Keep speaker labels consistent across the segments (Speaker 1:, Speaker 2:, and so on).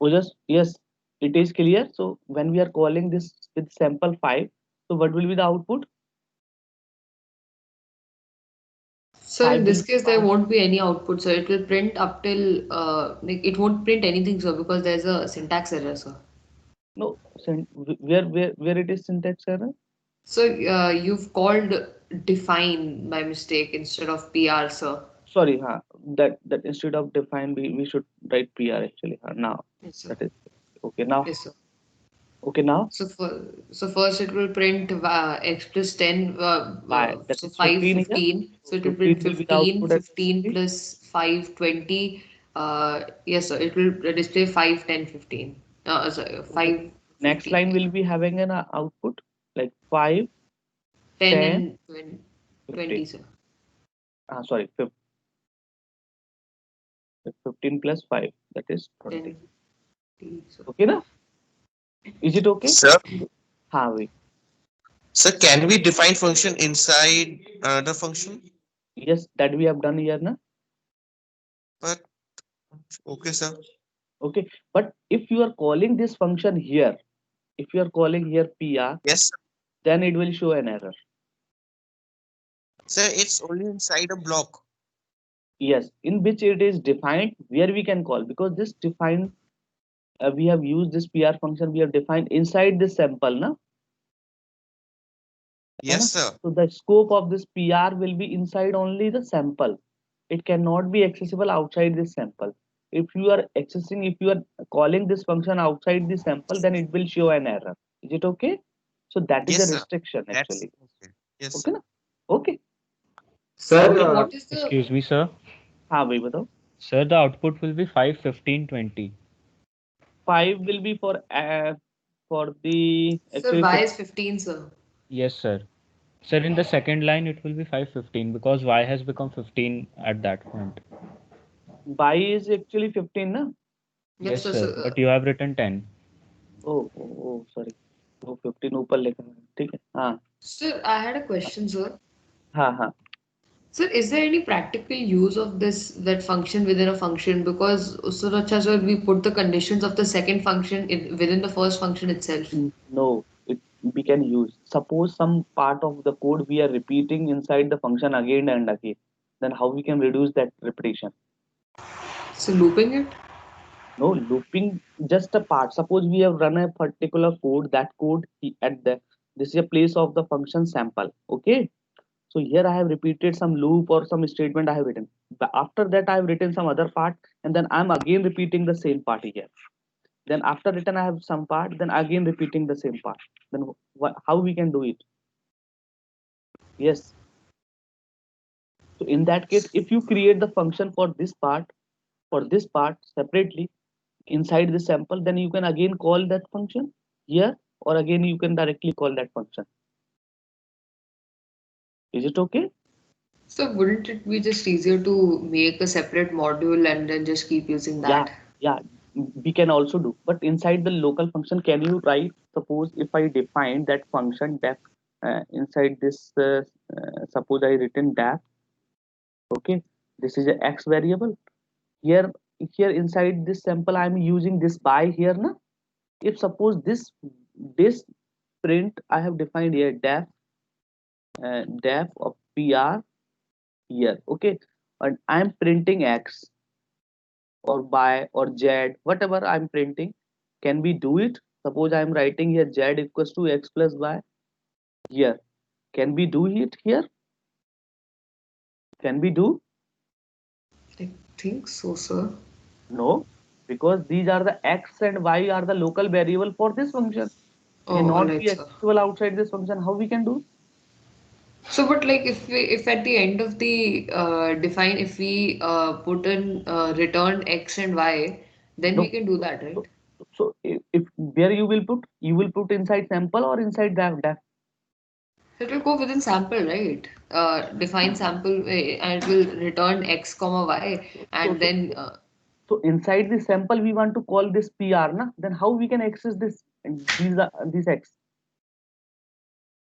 Speaker 1: Oh, just yes, it is clear. So when we are calling this with sample 5, so what will be the output?
Speaker 2: So
Speaker 1: 5
Speaker 2: in
Speaker 1: will
Speaker 2: this
Speaker 1: be
Speaker 2: case, there
Speaker 1: passed.
Speaker 2: won't be any output. So it will print up till like it won't print anything, sir, because there's a syntax error, sir.
Speaker 1: No, where it is syntax error?
Speaker 2: So you've called define by mistake instead of PR, sir.
Speaker 1: Sorry, that instead of define we should write PR actually. Now
Speaker 2: Yes, sir.
Speaker 1: that is okay now.
Speaker 2: Yes, sir.
Speaker 1: Okay now.
Speaker 2: So so first it will print x plus 10,
Speaker 1: By that
Speaker 2: so
Speaker 1: is
Speaker 2: 5
Speaker 1: 15 here.
Speaker 2: 15. So
Speaker 1: So
Speaker 2: it will
Speaker 1: 15
Speaker 2: print
Speaker 1: will be the
Speaker 2: 15,
Speaker 1: output at
Speaker 2: 15
Speaker 1: 20.
Speaker 2: plus 5 20. Yes, sir. It will display 5 10 15. Sorry,
Speaker 1: Okay.
Speaker 2: 5
Speaker 1: Next
Speaker 2: 15.
Speaker 1: line will be having an output like 5,
Speaker 2: 10
Speaker 1: 10,
Speaker 2: and 20,
Speaker 1: 15.
Speaker 2: 20, sir.
Speaker 1: Sorry, 15 plus 5, that is 20.
Speaker 2: 10, 20, sir.
Speaker 1: Okay na? Is it okay?
Speaker 3: Sir,
Speaker 1: Wait.
Speaker 3: sir, can we define function inside another function?
Speaker 1: Yes, that we have done here na.
Speaker 3: But okay, sir.
Speaker 1: Okay. But if you are calling this function here, if you are calling here PR,
Speaker 3: Yes, sir.
Speaker 1: then it will show an error.
Speaker 3: Sir, it's only inside a block.
Speaker 1: Yes, in which it is defined where we can call, because this defined we have used this PR function, we have defined inside this sample na, hai na?
Speaker 3: Yes, sir.
Speaker 1: So the scope of this PR will be inside only the sample. It cannot be accessible outside this sample. If you are accessing, if you are calling this function outside the sample, then it will show an error. Is it okay? So that is a
Speaker 3: Yes, sir.
Speaker 1: restriction
Speaker 3: That's
Speaker 1: actually.
Speaker 3: okay. Yes,
Speaker 1: Okay
Speaker 3: sir.
Speaker 1: na? Okay.
Speaker 2: Sir,
Speaker 1: Okay.
Speaker 2: what is the
Speaker 4: Excuse me, sir.
Speaker 1: हाँ भाई बताओ.
Speaker 4: Sir, the output will be 5, 15, 20.
Speaker 1: 5 will be for the
Speaker 2: sir?
Speaker 1: actually
Speaker 2: Why is 15, sir?
Speaker 4: Yes, sir. Sir, in the second line, it will be 5, 15 because y has become 15 at that point.
Speaker 1: by is actually 15 na.
Speaker 2: Yes,
Speaker 4: Yes,
Speaker 2: sir.
Speaker 4: sir. But you have written 10.
Speaker 1: Oh sorry. वो 15 ऊपर लिखा है. ठीक है. हाँ.
Speaker 2: Sir, I had a question, sir.
Speaker 1: हाँ.
Speaker 2: Sir, is there any practical use of this that function within a function? Because so acha, sir, we put the conditions of the second function within the first function itself.
Speaker 1: No, we can use. Suppose some part of the code we are repeating inside the function again and again. Then how we can reduce that repetition?
Speaker 2: So looping it.
Speaker 1: No, looping just a part. Suppose we have run a particular code. That code at the this is a place of the function sample. Okay. So here I have repeated some loop or some statement I have written. But after that I have written some other part, and then I'm again repeating the same part here. Then after written I have some part, then again repeating the same part. Then how we can do it? Yes. So in that case, if you create the function for this part separately inside the sample, then you can again call that function here, or again you can directly call that function. Is it okay?
Speaker 2: So wouldn't it be just easier to make a separate module and then just keep using
Speaker 1: Yeah,
Speaker 2: that?
Speaker 1: yeah, we can also do. But inside the local function, can you write? Suppose if I define that function def inside this, suppose I written def. Okay, this is a x variable. Here inside this sample, I'm using this by here, na. If suppose this print I have defined here def of pr here, okay, and I'm printing x or by or z, whatever I'm printing. Can we do it? Suppose I'm writing here z equals to x plus y here. Can we do it here? Can we do?
Speaker 2: I think so, sir.
Speaker 1: No, because these are the x and y are the local variable for this function,
Speaker 2: Oh, all
Speaker 1: cannot
Speaker 2: right,
Speaker 1: be
Speaker 2: sir.
Speaker 1: accessible outside this function. How we can do?
Speaker 2: So, but like if at the end of the define, if we put in return x and y, then we
Speaker 1: No.
Speaker 2: can do that, right?
Speaker 1: So, so if where you will put inside sample or inside that.
Speaker 2: So it will go within sample, right? Define sample and it will return x comma y,
Speaker 1: So,
Speaker 2: and
Speaker 1: so,
Speaker 2: then
Speaker 1: so inside the sample we want to call this PR, na? Then how we can access this these X?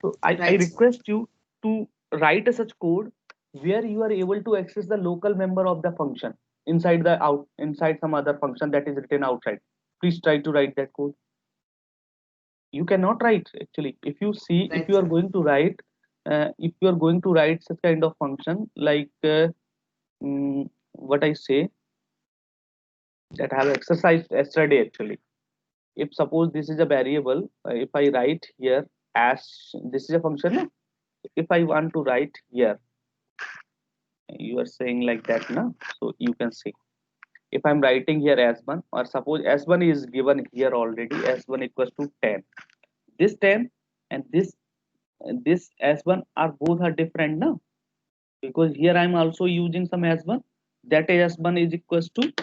Speaker 1: So I
Speaker 2: right, sir.
Speaker 1: request you to write a such code where you are able to access the local member of the function inside the out inside some other function that is written outside. Please try to write that code. You cannot write actually. If you see, if
Speaker 2: Right,
Speaker 1: you are
Speaker 2: sir.
Speaker 1: going to write, if you are going to write such kind of function like what I say that I have exercised yesterday actually. If suppose this is a variable, if I write here as this is a function. No? If I want to write here, you are saying like that, no? So you can see. If I'm writing here S1 or suppose S1 is given here already, S1 equals to 10. This 10 and this S1 are both are different now because here I'm also using some S1. That S1 is equals to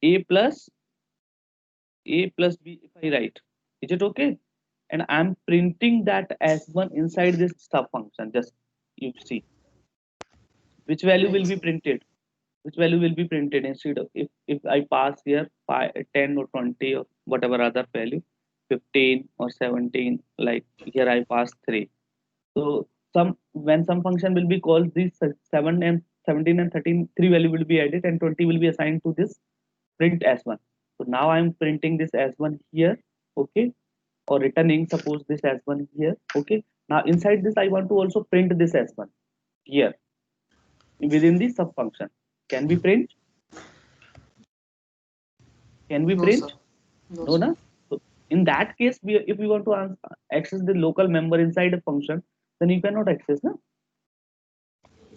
Speaker 1: A plus B if I write. Is it okay? And I'm printing that S1 inside this sub function. Just you see which value
Speaker 2: Right,
Speaker 1: will be
Speaker 2: sir.
Speaker 1: printed. Which value will be printed instead of if I pass here 5, 10 or 20 or whatever other value 15 or 17 like here I pass 3. So some when some function will be called these 7 and 17 and 13 3 value will be added and 20 will be assigned to this print S1. So now I'm printing this S1 here, okay, or returning suppose this S1 here, okay. Now inside this I want to also print this S1 here within the sub function. Can we print? Can we
Speaker 2: No, sir.
Speaker 1: print?
Speaker 2: No,
Speaker 1: No,
Speaker 2: sir.
Speaker 1: na? So in that case, if we want to access the local member inside a function, then you cannot access, na?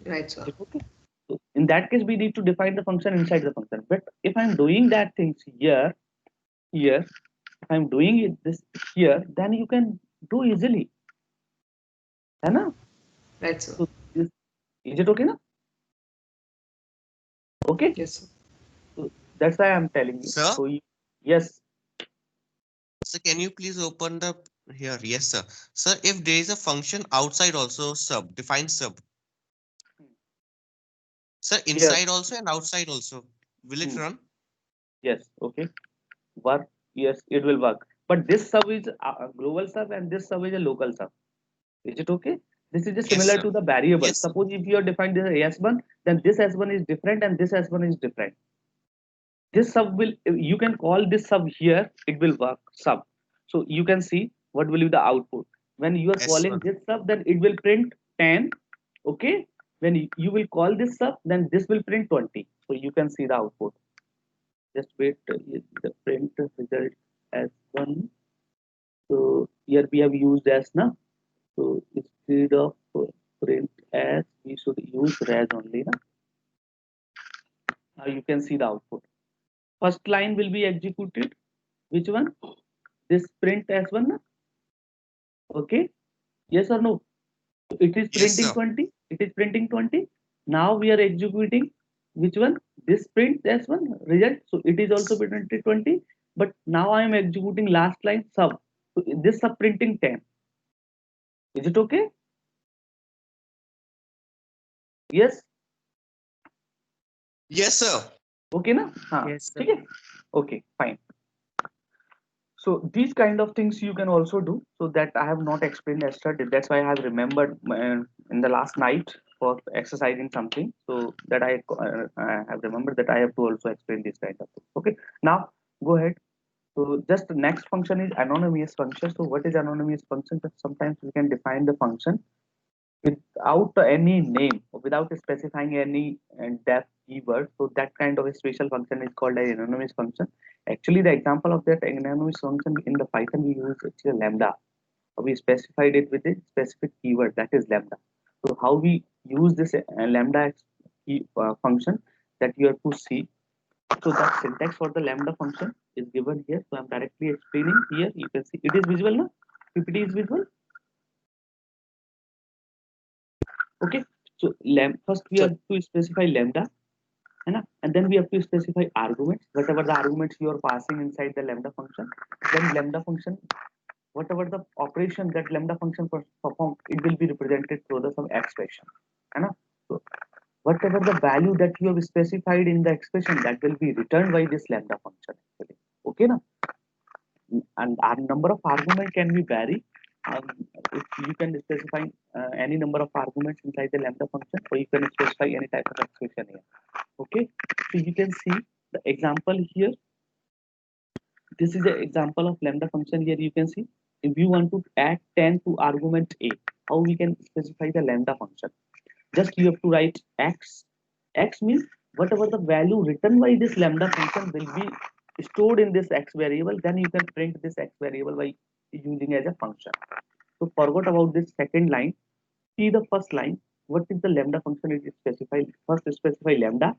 Speaker 2: Right, sir.
Speaker 1: Is it okay? So in that case, we need to define the function inside the function. But if I'm doing that things here, if I'm doing it this here, then you can do easily, है ना?
Speaker 2: Right, sir.
Speaker 1: So is it okay, na? Okay.
Speaker 2: Yes, sir.
Speaker 1: So that's why I'm telling you.
Speaker 3: Sir,
Speaker 1: So yes,
Speaker 3: so can you please open the here? Yes, sir. Sir, if there is a function outside also sub, define sub. Sir,
Speaker 1: here,
Speaker 3: inside also and outside also. Will it
Speaker 1: hmm,
Speaker 3: run?
Speaker 1: yes, okay. Work, yes, it will work. But this sub is a global sub and this sub is a local sub. Is it okay? This is just
Speaker 3: Yes,
Speaker 1: similar
Speaker 3: sir.
Speaker 1: to the variable.
Speaker 3: Yes, sir.
Speaker 1: Suppose if you have defined this S1, then this S1 is different and this S1 is different. This sub will, you can call this sub here, it will work sub. So you can see what will be the output. When you are
Speaker 3: Yes, sir.
Speaker 1: calling this sub, then it will print 10. Okay. When you will call this sub, then this will print 20. So you can see the output. Just wait, the print result as one. So here we have used as now. So instead of print as, we should use res only. Na? Now you can see the output. First line will be executed. Which one? This print as one. Na? Okay. Yes or no? So it is
Speaker 3: Yes,
Speaker 1: printing
Speaker 3: sir.
Speaker 1: 20. It is printing 20. Now we are executing which one? This print as one result. So it is also printed 20. But now I am executing last line sub. So this sub printing 10. Is it okay? Yes.
Speaker 3: Yes, sir.
Speaker 1: Okay na? हाँ
Speaker 3: Yes, sir.
Speaker 1: ठीक है. Okay, fine. So these kind of things you can also do. So that I have not explained yesterday. That's why I have remembered in the last night for exercising something. So that I have remembered that I have to also explain this kind of thing. Okay. Now go ahead. So just the next function is anonymous function. So what is anonymous function? That sometimes we can define the function without any name or without specifying any depth keyword. So that kind of a special function is called an anonymous function. Actually, the example of that anonymous function in the Python we use actually lambda. We specified it with a specific keyword that is lambda. So how we use this lambda function that you have to see. So that syntax for the lambda function is given here. So I'm directly explaining here. You can see it is visible now. PPT is visible. Okay. So first we
Speaker 3: So,
Speaker 1: have to specify lambda, है ना? And then we have to specify arguments, whatever the arguments you are passing inside the lambda function. Then lambda function, whatever the operation that lambda function perform, it will be represented through the some expression, है ना? So whatever the value that you have specified in the expression, that will be returned by this lambda function actually. Okay, na? And our number of argument can be vary. Um, if you can specify any number of arguments inside the lambda function, or you can specify any type of expression here. Okay, so you can see the example here. this is an example of lambda function. Here you can see, if you want to add 10 to argument a, how we can specify the lambda function? Just you have to write x. X means whatever the value written by this lambda function will be stored in this x variable, then you can print this x variable by using as a function. So forgot about this second line. See the first line. What is the lambda function? It is specified. First specify lambda.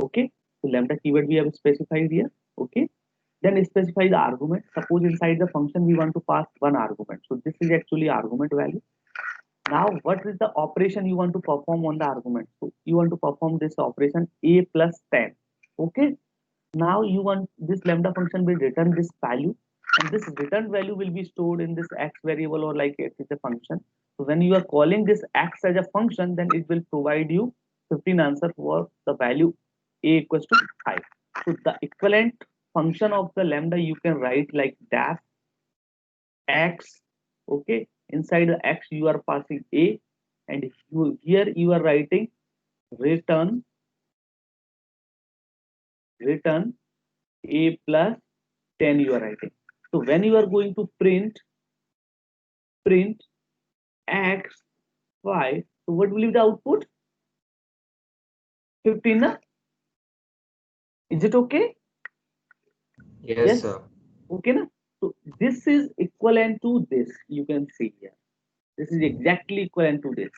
Speaker 1: Okay. So lambda keyword we have specified here. Okay. Then specify the argument. Suppose inside the function we want to pass one argument. So this is actually argument value. Now what is the operation you want to perform on the argument? So you want to perform this operation a plus 10. Okay. Now you want this lambda function will return this value, and this return value will be stored in this x variable, or like it is a function. So when you are calling this x as a function, then it will provide you 15 answer for the value a equals to 5. So the equivalent function of the lambda you can write like dash x. Okay, inside the x you are passing a, and here you are writing return a plus 10 you are writing. So when you are going to print x 5, so what will be the output? 15 na? Is it okay?
Speaker 5: Yes, sir.
Speaker 1: Okay na? So this is equivalent to this, you can see here. This is exactly equivalent to this.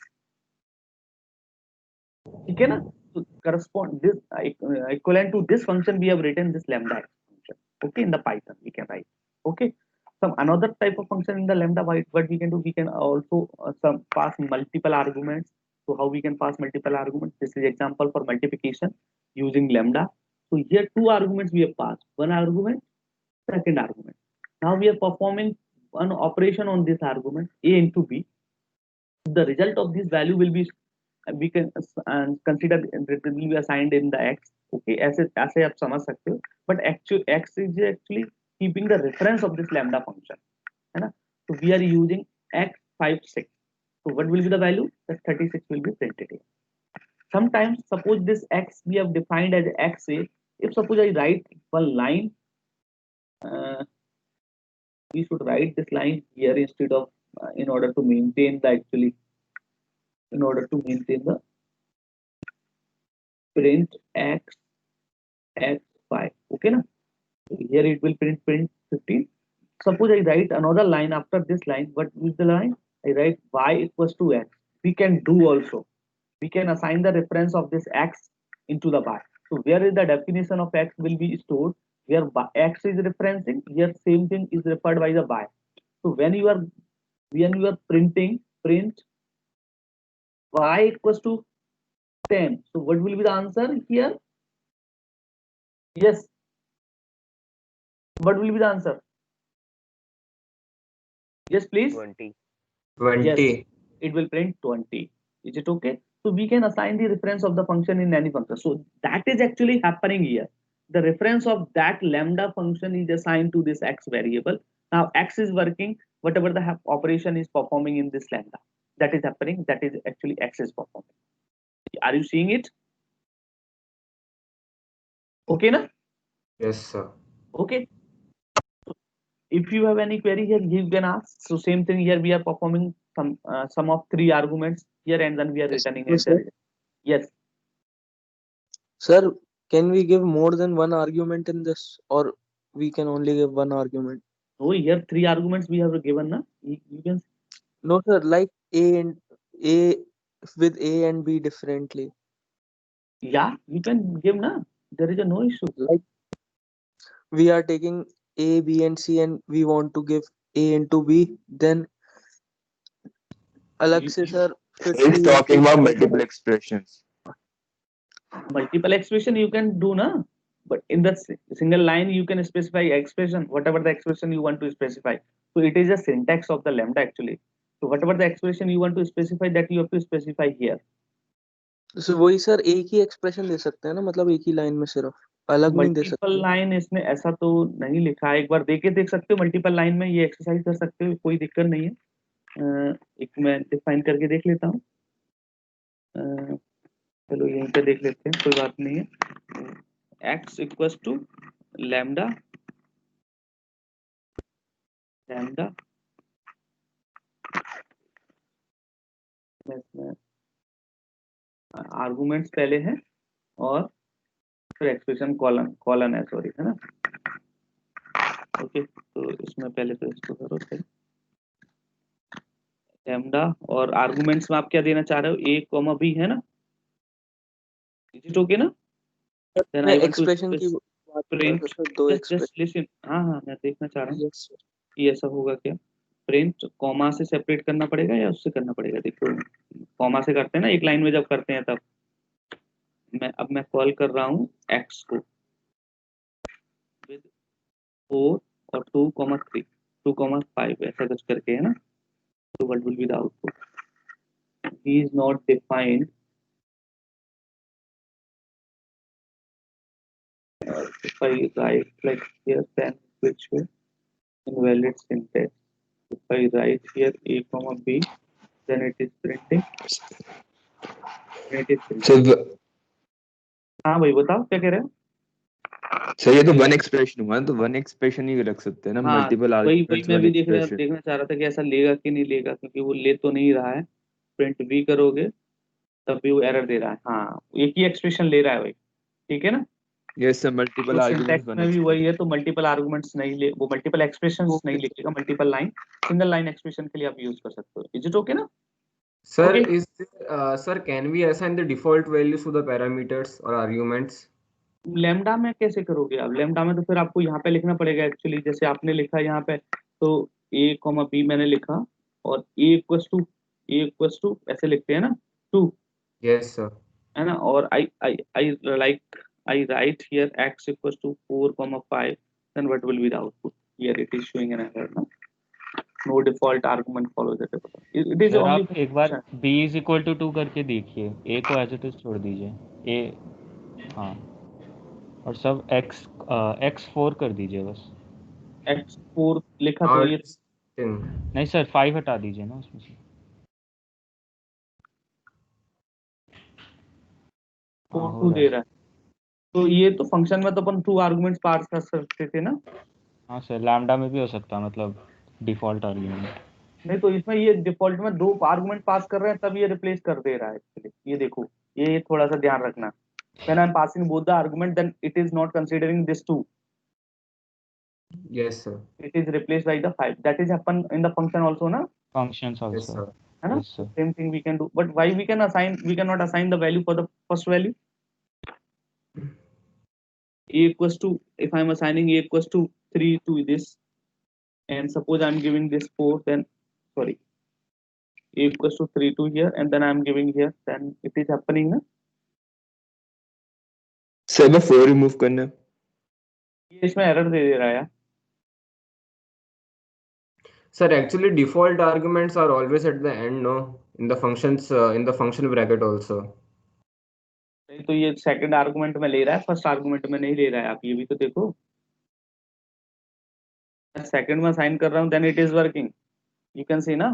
Speaker 1: Okay na? So correspond this equivalent to this function we have written this lambda x function. Okay, in the Python we can write. Okay. Some another type of function in the lambda, what we can do, we can also some pass multiple arguments. So how we can pass multiple arguments? This is example for multiplication using lambda. So here two arguments we have passed, one argument, second argument. Now we are performing an operation on this argument a into b. The result of this value will be, we can consider it will be assigned in the x. Okay, ऐसे आप समझ सकते हो, but actually x is actually keeping the reference of this lambda function, है ना? So we are using x 5 6. So what will be the value? That 36 will be printed here. Sometimes suppose this x we have defined as xa. If suppose I write one line, we should write this line here instead of in order to maintain the print x 5. Okay na? Here it will print 15. Suppose I write another line after this line. What is the line? I write y equals to x. We can do also. We can assign the reference of this x into the y. So where is the definition of x will be stored? Where x is referencing, here same thing is referred by the y. So when you are printing print y equals to 10. So what will be the answer here? Yes. What will be the answer? Yes, please.
Speaker 5: 20.
Speaker 1: Yes, it will print 20. Is it okay? So we can assign the reference of the function in any function. So that is actually happening here. The reference of that lambda function is assigned to this x variable. Now x is working, whatever the operation is performing in this lambda, that is happening, that is actually x is performing. Are you seeing it? Okay na?
Speaker 5: Yes, sir.
Speaker 1: Okay. If you have any query here, you can ask. So same thing here, we are performing some of 3 arguments here, and then we are returning as the result. Yes.
Speaker 6: Sir, can we give more than one argument in this, or we can only give one argument?
Speaker 1: So here 3 arguments we have given na. You can.
Speaker 6: No, sir. Like A with A and B differently.
Speaker 1: Yeah, you can give na. There is a no issue.
Speaker 6: Like we are taking A, B, and C, and we want to give A into B. Then, अलग से sir.
Speaker 7: He's talking about multiple expressions.
Speaker 1: Multiple expression you can do na, but in the single line you can specify expression, whatever the expression you want to specify. So it is a syntax of the lambda actually. So whatever the expression you want to specify, that you have to specify here.
Speaker 6: So वही sir एक ही expression दे सकते हैं ना, मतलब एक ही line में सिर्फ अलग नहीं दे सकते.
Speaker 1: मल्टीपल लाइन इसमें ऐसा तो नहीं लिखा है, एक बार देख सकते हो मल्टीपल लाइन में, ये एक्सरसाइज कर सकते हो, कोई दिक्कत नहीं है. एक मैं डिफाइन करके देख लेता हूँ. चलो यहीं पे देख लेते हैं, कोई बात नहीं है. x equals to lambda lambda इसमें आर्गुमेंट्स पहले है और फिर एक्सप्रेशन कॉलन है, सॉरी, है ना। ओके, तो इसमें पहले तो इसको करो फिर लैम्डा, और आर्गुमेंट्स में आप क्या देना चाह रहे हो, ए कॉमा बी, है ना। इज इट ओके ना? देन
Speaker 6: मैं
Speaker 1: आई वांट टू
Speaker 6: एक्सप्रेशन की बात कर रहा था
Speaker 1: प्रिंट,
Speaker 6: सर, दो
Speaker 1: जस्ट
Speaker 6: एक्सप्रेशन।
Speaker 1: लिसन, हाँ हाँ मैं देखना चाह रहा हूँ
Speaker 6: यस सर।
Speaker 1: कि ऐसा होगा क्या। प्रिंट कॉमा से सेपरेट करना पड़ेगा या उससे करना पड़ेगा, देखो कॉमा से करते हैं ना एक लाइन में, जब करते हैं तब मैं कॉल कर रहा हूँ एक्स को विद 4 और 2,3 2,5 ऐसा कुछ करके, है ना। तो what will be the output, he is not defined, if I write like here then which way invalid syntax, if I write here a comma b then it is printing, it is printing.
Speaker 7: Sir
Speaker 1: हाँ भाई बताओ क्या कह रहे हो।
Speaker 7: Sir ये तो one expression हुआ, तो वन एक्सप्रेशन ही रख सकते हैं ना,
Speaker 1: हाँ
Speaker 7: मल्टीपल
Speaker 1: वही
Speaker 7: आर्गुमेंट्स
Speaker 1: मैं
Speaker 7: वन
Speaker 1: भी
Speaker 7: एक्सप्रेशन।
Speaker 1: देखना चाह रहा था कि ऐसा लेगा कि नहीं लेगा, क्योंकि वो ले तो नहीं रहा है, प्रिंट भी करोगे तब भी वो एरर दे रहा है। हाँ एक ही एक्सप्रेशन ले रहा है भाई, ठीक है ना।
Speaker 7: यस सर, मल्टीपल
Speaker 1: तो
Speaker 7: आर्गुमेंट्स
Speaker 1: सिंटैक्स
Speaker 7: वन
Speaker 1: में भी वही है,
Speaker 7: एक्सप्रेशन।
Speaker 1: तो मल्टीपल आर्गुमेंट्स नहीं ले, वो मल्टीपल एक्सप्रेशंस नहीं
Speaker 6: ओके सर।
Speaker 1: लिखेगा, multiple line, single line expression के लिए आप यूज कर सकते हो। इज इट ओके ना?
Speaker 5: Sir,
Speaker 1: okay,
Speaker 5: sir, can we assign the default values to the parameters or arguments?
Speaker 1: Lambda में कैसे करोगे आप, लेमडा में तो फिर आपको यहाँ पे लिखना पड़ेगा एक्चुअली, जैसे आपने लिखा यहाँ पे, तो ए कॉमा बी मैंने लिखा, और ए इक्वस टू ऐसे लिखते हैं ना, 2,
Speaker 5: Yes, sir.
Speaker 1: है ना, और I write here x equals to 4,5, then what will be the output? Here it is showing an error, no default argument follows the default. It is
Speaker 4: sir
Speaker 1: only
Speaker 4: आप एक बार b is equal to 2 करके देखिए, a को as it is छोड़ दीजिए, a, हाँ, और सब x4 कर दीजिए बस।
Speaker 1: x4 लिखा
Speaker 5: Now
Speaker 1: तो ये
Speaker 5: it's 10.
Speaker 4: नहीं सर 5 हटा दीजिए ना उसमें से। हाँ
Speaker 1: 4
Speaker 4: हो
Speaker 1: 2
Speaker 4: रहा
Speaker 1: दे
Speaker 4: है।
Speaker 1: रहा है, तो ये तो फंक्शन में तो अपन 2 आर्गुमेंट्स पास कर सकते थे ना।
Speaker 4: हाँ सर लैम्डा में भी हो सकता है, मतलब डिफॉल्ट आर्ग्यूमेंट।
Speaker 1: नहीं तो इसमें ये डिफॉल्ट में 2 आर्गुमेंट पास कर रहे हैं, तब ये रिप्लेस कर दे रहा है एक्चुअली, ये देखो, ये थोड़ा सा ध्यान रखना। When I am passing both the argument then it is not considering this 2,
Speaker 5: Yes, sir.
Speaker 1: it is replaced by the 5, that is happen in the function also ना,
Speaker 4: फंक्शंस
Speaker 5: Yes,
Speaker 4: आल्सो।
Speaker 5: sir.
Speaker 1: है ना।
Speaker 4: Yes sir.
Speaker 1: Same thing we can do, but why we cannot assign the value for the first value. A equals to, if I am assigning a equals to 3 to this, and suppose I am giving this 4, then sorry, a equals to 3 to here, and then I am giving here, then it is happening ना।
Speaker 7: Sir मैं 4 remove करना है।
Speaker 1: ये इसमें error दे रहा है यार।
Speaker 5: Sir, actually default arguments are always at the end, no? In the functions, in the function bracket also.
Speaker 1: नहीं तो ये सेकंड आर्गुमेंट में ले रहा है, फर्स्ट आर्गुमेंट में नहीं ले रहा है, आप ये भी तो देखो। सेकंड में साइन कर रहा हूँ, then it is working, you can see ना।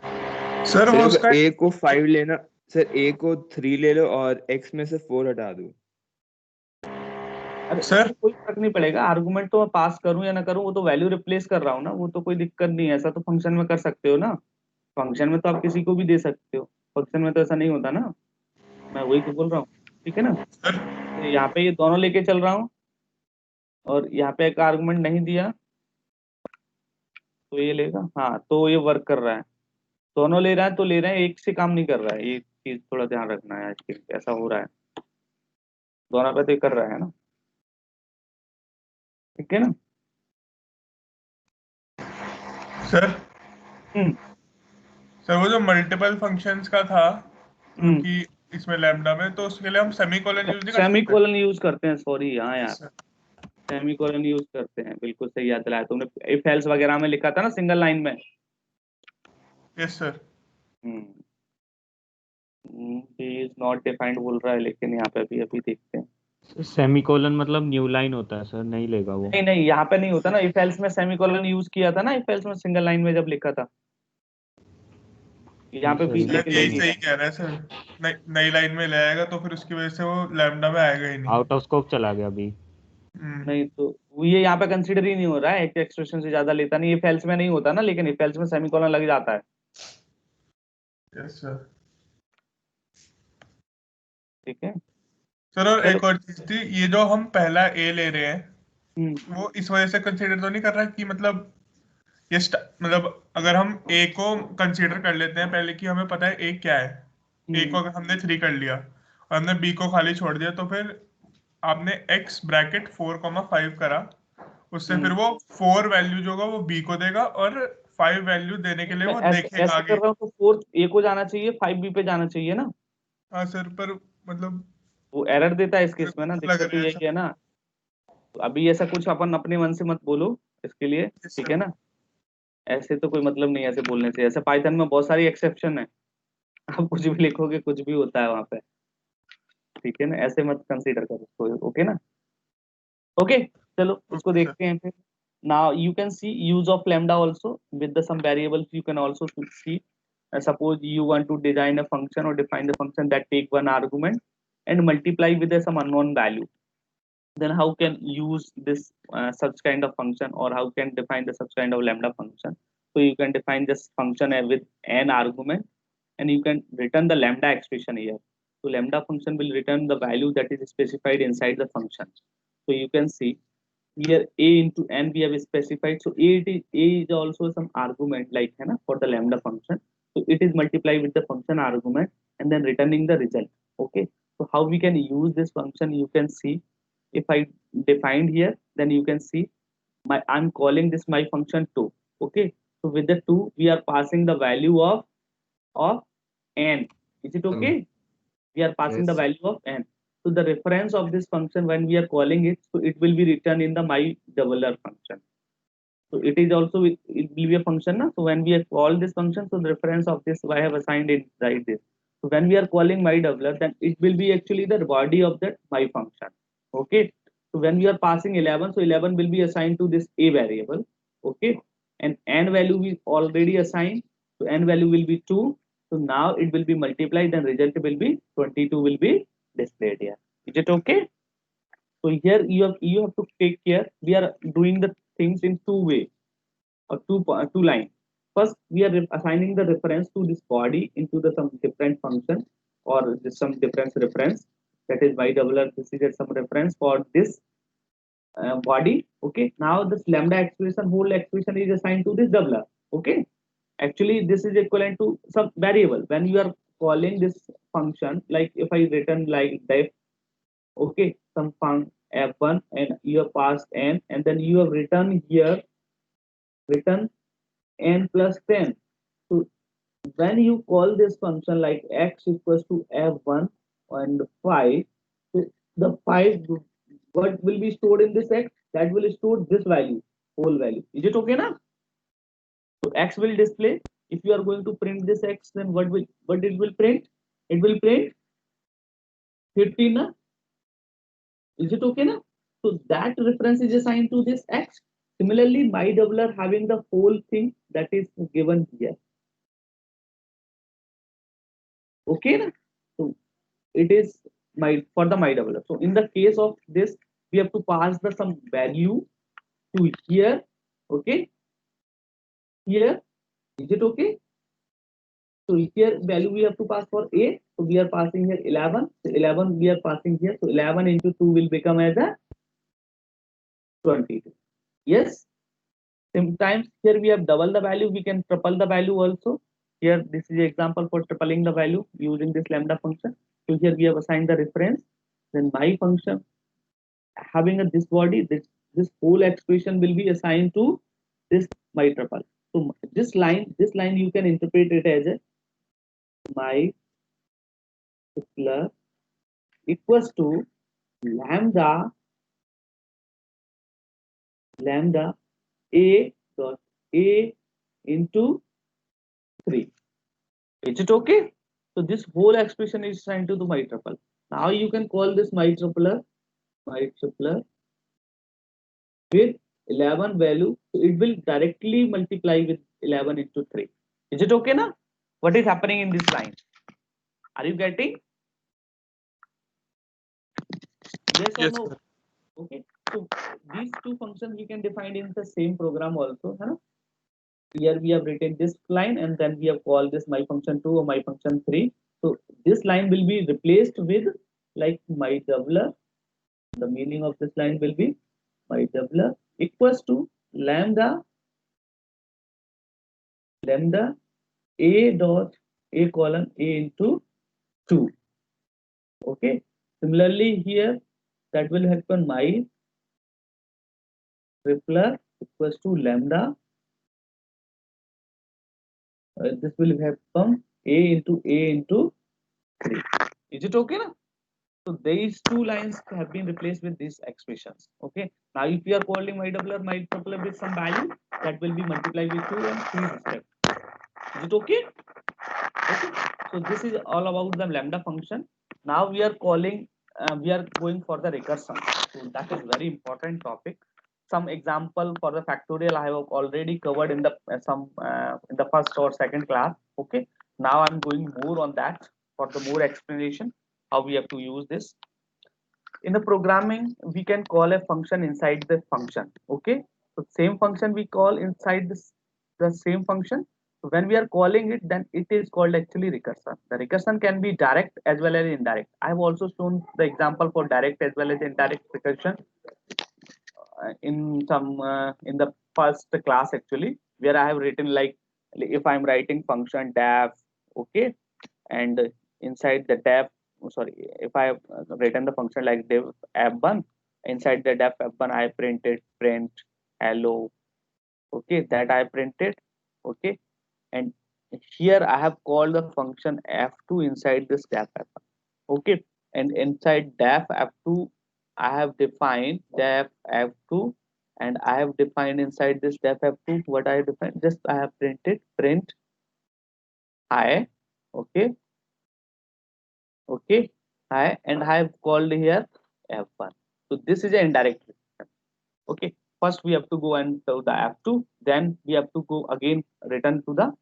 Speaker 8: सर वो
Speaker 7: सर
Speaker 8: उसका
Speaker 7: a को 5 लेना, सर a को 3 ले लो और x में से 4 हटा दो।
Speaker 1: अरे
Speaker 8: सर
Speaker 1: कोई फर्क नहीं पड़ेगा, आर्गुमेंट तो मैं पास करूं या ना करूं, वो तो वैल्यू रिप्लेस कर रहा हूँ ना, वो तो कोई दिक्कत नहीं है, ऐसा तो फंक्शन में कर सकते हो ना। फंक्शन में तो आप किसी को भी दे सकते हो, फंक्शन में तो ऐसा नहीं होता ना, मैं वही तो बोल रहा हूँ, ठीक है ना।
Speaker 8: सर
Speaker 1: तो यहाँ पे ये दोनों लेके चल रहा हूँ, और यहाँ पे एक आर्गुमेंट नहीं दिया तो ये लेगा, हाँ तो ये वर्क कर रहा है, दोनों ले रहा है तो ले रहे हैं, एक से काम नहीं कर रहा है, ये चीज थोड़ा ध्यान रखना है, ऐसा हो रहा है, दोनों पे तो ये कर रहा है ना, ठीक है ना।
Speaker 8: सर
Speaker 1: हम्म
Speaker 8: सर वो जो मल्टीपल फंक्शंस का था
Speaker 1: हम्म
Speaker 8: कि इसमें लैम्डा में, तो उसके लिए हम सेमीकोलन यूज नहीं कर सकते?
Speaker 1: सेमीकोलन यूज करते हैं, सॉरी हाँ यार,
Speaker 8: सर
Speaker 1: सेमीकोलन यूज करते हैं, बिल्कुल सही याद दिलाया तुमने, इफ एल्स वगैरह में लिखा था ना सिंगल लाइन में।
Speaker 8: Yes sir.
Speaker 1: Is not defined बोल रहा है, लेकिन यहाँ पे अभी देखते हैं।
Speaker 4: सेमीकोलन मतलब न्यू लाइन होता है सर, नहीं लेगा वो।
Speaker 1: नहीं नहीं यहाँ पे नहीं होता ना, इफ एल्स में सेमीकोलन यूज किया था ना, इफ एल्स में सिंगल लाइन में जब लिखा था, यहाँ पे भी
Speaker 4: सर
Speaker 1: लेकिन
Speaker 8: यही
Speaker 1: नहीं
Speaker 8: सही
Speaker 1: है।
Speaker 8: कह रहा है सर, नई लाइन में ले आएगा तो फिर उसकी वजह से वो लैम्डा में आएगा ही नहीं।
Speaker 4: आउट ऑफ स्कोप चला गया अभी।
Speaker 1: नहीं तो ये यहाँ पे कंसीडर ही नहीं हो रहा है, एक एक्सप्रेशन से ज्यादा लेता नहीं, इफ एल्स में नहीं होता ना, लेकिन इफ एल्स में सेमीकोलन लग जाता है।
Speaker 8: Yes sir.
Speaker 1: ठीक है
Speaker 8: सर और
Speaker 1: चलो।
Speaker 8: एक और चीज थी, ये जो हम पहला ए ले रहे हैं वो इस वजह से कंसीडर तो नहीं कर रहा कि मतलब ये मतलब अगर हम ए को कंसीडर कर लेते हैं पहले कि हमें पता है ए क्या है, ए को अगर हमने 3 कर लिया और हमने बी को खाली छोड़ दिया, तो फिर आपने एक्स ब्रैकेट 4,5 करा, उससे फिर वो 4 वैल्यू जो होगा वो बी को देगा और 5 वैल्यू देने के लिए
Speaker 1: मैं
Speaker 8: वो
Speaker 1: ऐसे
Speaker 8: देखेगा
Speaker 1: ऐसे कर
Speaker 8: आगे।
Speaker 1: रहा हूँ तो 4 ए को जाना चाहिए, 5 बी पे जाना चाहिए ना।
Speaker 8: हाँ सर, पर मतलब
Speaker 1: वो एरर देता है इस केस में ना,
Speaker 8: लग
Speaker 1: दिक्कत तो
Speaker 8: रहा है
Speaker 1: यही है ना। तो अभी ऐसा कुछ अपन अपने मन से मत बोलो इसके लिए, ठीक है ना। ऐसे तो कोई मतलब नहीं है ऐसे बोलने से, ऐसे पाइथन में बहुत सारी एक्सेप्शन है, आप कुछ भी लिखोगे कुछ भी होता है वहां पे, ठीक है ना, ऐसे मत कंसीडर करो इसको, ओके ना। ओके चलो इसको
Speaker 8: ओके सर।
Speaker 1: देखते हैं फिर। now you can see use of lambda also with the some variables you can also see. Suppose you want to design a function or define the function that take one argument and multiply with some unknown value, then how can use this such kind of function, or how can define the such kind of lambda function. So you can define this function with n argument and you can return the lambda expression here. So lambda function will return the value that is specified inside the function. So you can see here a into n we have specified. So a is also some argument like है ना for the lambda function. So it is multiplied with the function argument and then returning the result. Okay. So how we can use this function, you can see if I defined here, then you can see my I'm calling this my function 2. Okay. So with the 2 we are passing the value of n. Is it okay? We are passing the
Speaker 5: Yes.
Speaker 1: value of n. So the reference of this function when we are calling it, so it will be written in the my doubler function. So it is also it will be a function na? So when we call this function, so the reference of this I have assigned it right this. So when we are calling my doubler, then it will be actually the body of that my function. Okay. So when we are passing 11, so 11 will be assigned to this a variable. Okay. And n value we already assigned. So n value will be 2. So now it will be multiplied, then result will be 22 will be displayed here. Is it okay? So here you have to take care. We are doing the things in two way or two line. First, we are assigning the reference to this body into the some different function or some different reference. That is y double r. This is some reference for this body. Okay. Now this lambda expression, whole expression is assigned to this doubler. Okay. Actually, this is equivalent to some variable. When you are calling this function, like if I return like def, okay, some function f1 and you have passed n and then you have written here return n plus 10. So when you call this function like x equals to f1 and 5, so the 5 what will be stored in this x, that will store this value, whole value. Is it okay now? So x will display. If you are going to print this x, then what it will print? It will print 15 na? Is it okay now? So that reference is assigned to this x. Similarly, my doubler having the whole thing that is given here. Okay na? So it is my for the my doubler. So in the case of this, we have to pass the some value to here. Okay, here. Is it okay? So here value we have to pass for a. So we are passing here 11. So 11 we are passing here. So 11 into 2 will become as a 22. Yes. Sometimes here we have double the value. We can triple the value also. Here this is the example for tripling the value using this lambda function. So here we have assigned the reference. Then my function having a this body, this whole expression will be assigned to this my triple. So this line you can interpret it as a my triple equals to lambda a dot a into 3. Is it okay? So this whole expression is assigned to the my triple. Now you can call this my tripler with 11 value. So it will directly multiply with 11 into 3. Is it okay now? What is happening in this line? Are you getting? Yes or
Speaker 8: Yes
Speaker 1: no?
Speaker 8: sir.
Speaker 1: Okay. So these two functions we can define in the same program also. Huh? Here we have written this line and then we have called this my function 2 or my function 3. So this line will be replaced with like my doubler. The meaning of this line will be my doubler equals to lambda a dot a colon a into 2. Okay. Similarly here that will happen my tripler equals to lambda. This will happen a into 3. Is it okay now? So these two lines have been replaced with these expressions. Okay. Now if we are calling my doubler with some value, that will be multiplied with 2 and 3 respect. Is it okay? Okay. So this is all about the lambda function. Now we are calling, we are going for the recursion. So that is very important topic. Some example for the factorial I have already covered in the in the first or second class. Okay. Now I'm going more on that for the more explanation how we have to use this. In the programming, we can call a function inside the function. Okay. So same function we call inside this the same function. So when we are calling it, then it is called actually recursion. The recursion can be direct as well as indirect. I have also shown the example for direct as well as indirect recursion in the first class actually, where I have written like if I'm writing function def, okay, and inside the def, sorry, if I have written the function like def f1, inside the def f1 I printed print hello, okay, that I printed, okay, and here I have called the function f2 inside this def f1, okay, and inside def f2 I have defined def f2 and I have defined inside this def f2 what I have defined, just I have printed print I, okay, okay, hi, and I have called here f1. So this is an indirect recursion. Okay, first we have to go and to the f2, then we have to go again return to the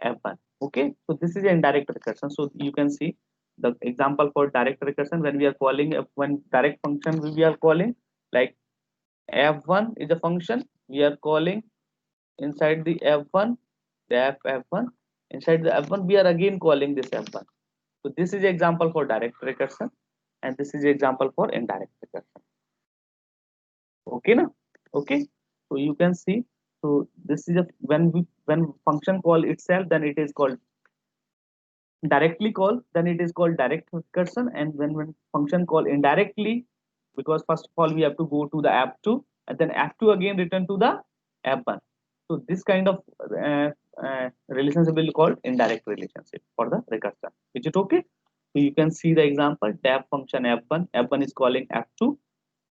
Speaker 1: f1. Okay, so this is an indirect recursion. So you can see the example for direct recursion when we are calling when direct function we are calling like f1 is a function we are calling inside the f1 the f1 inside the f1 we are again calling this f1. So this is example for direct recursion and this is example for indirect recursion. Okay na? Okay. So you can see. So this is a when function call itself, then it is called directly call, then it is called direct recursion, and when function call indirectly, because first of all we have to go to the f2 and then f2 again return to the f1. So this kind of relationship will be called indirect relationship for the recursion. Is it okay? So you can see the example def function f1, f1 is calling f2,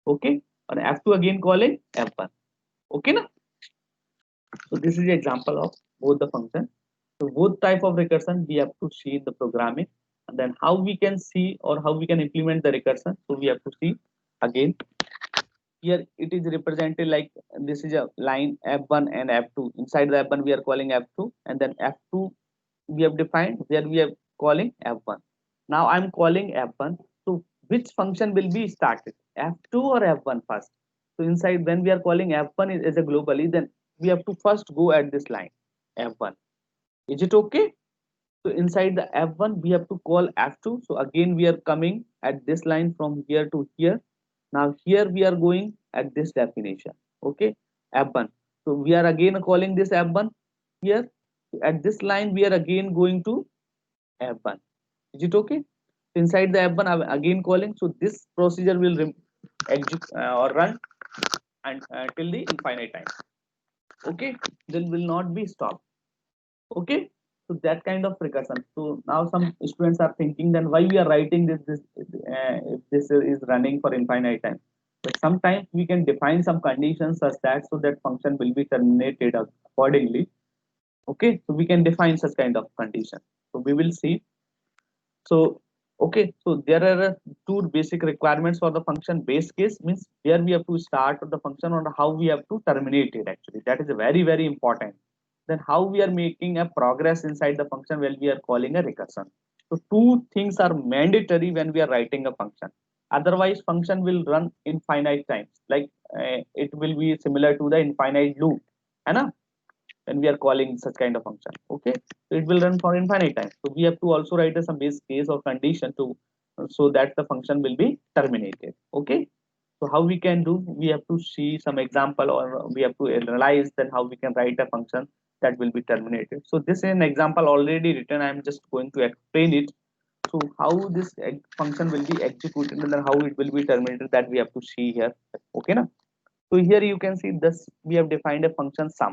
Speaker 1: okay, and f2 again calling f1, okay na? So this is the example of both the function. So both type of recursion we have to see in the programming, and then how we can see or how we can implement the recursion. So we have to see again. Here it is represented like this is a line f1 and f2. Inside the f1 we are calling f2, and then f2 we have defined where we are calling f1. Now I'm calling f1. So which function will be started, f2 or f1 first? So inside when we are calling f1 as a globally, then we have to first go at this line f1. Is it okay? So inside the f1 we have to call f2. So again we are coming at this line from here to here. Now here we are going at this definition, okay, f1. So we are again calling this f1 here. At this line we are again going to f1. Is it okay? Inside the f1 I'm again calling. So this procedure will execute or run and till the infinite time. Okay, then will not be stopped. Okay, so that kind of recursion. So now some students are thinking then why we are writing this if this is running for infinite time. But sometimes we can define some conditions such that so that function will be terminated accordingly. Okay, so we can define such kind of condition. So we will see. So okay, so there are two basic requirements for the function. Base case means where we have to start the function and how we have to terminate it. Actually, that is very important. Then how we are making a progress inside the function when we are calling a recursion. So two things are mandatory when we are writing a function. Otherwise, function will run infinite times. Like it will be similar to the infinite loop, है ना? When we are calling such kind of function. Okay, so it will run for infinite time. So we have to also write some base case or condition to so that the function will be terminated. Okay, so how we can do? We have to see some example, or we have to analyze then how we can write a function that will be terminated. So this is an example already written. I am just going to explain it. So how this function will be executed and then how it will be terminated, that we have to see here. Okay, na? So here you can see this, we have defined a function sum.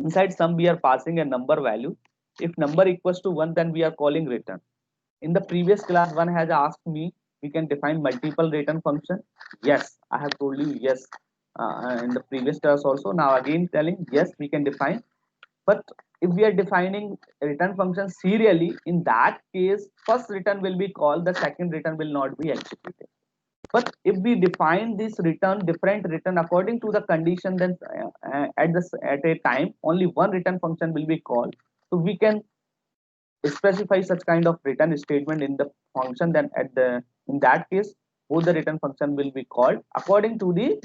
Speaker 1: Inside sum we are passing a number value. If number equals to 1, then we are calling return. In the previous class, one has asked me, we can define multiple return function. Yes, I have told you yes in the previous class also. Now again telling yes, we can define. But if we are defining return function serially, in that case, first return will be called, the second return will not be executed. But if we define this return, different return according to the condition, then at a time only one return function will be called. So we can specify such kind of return statement in the function, then in that case both the return function will be called according to the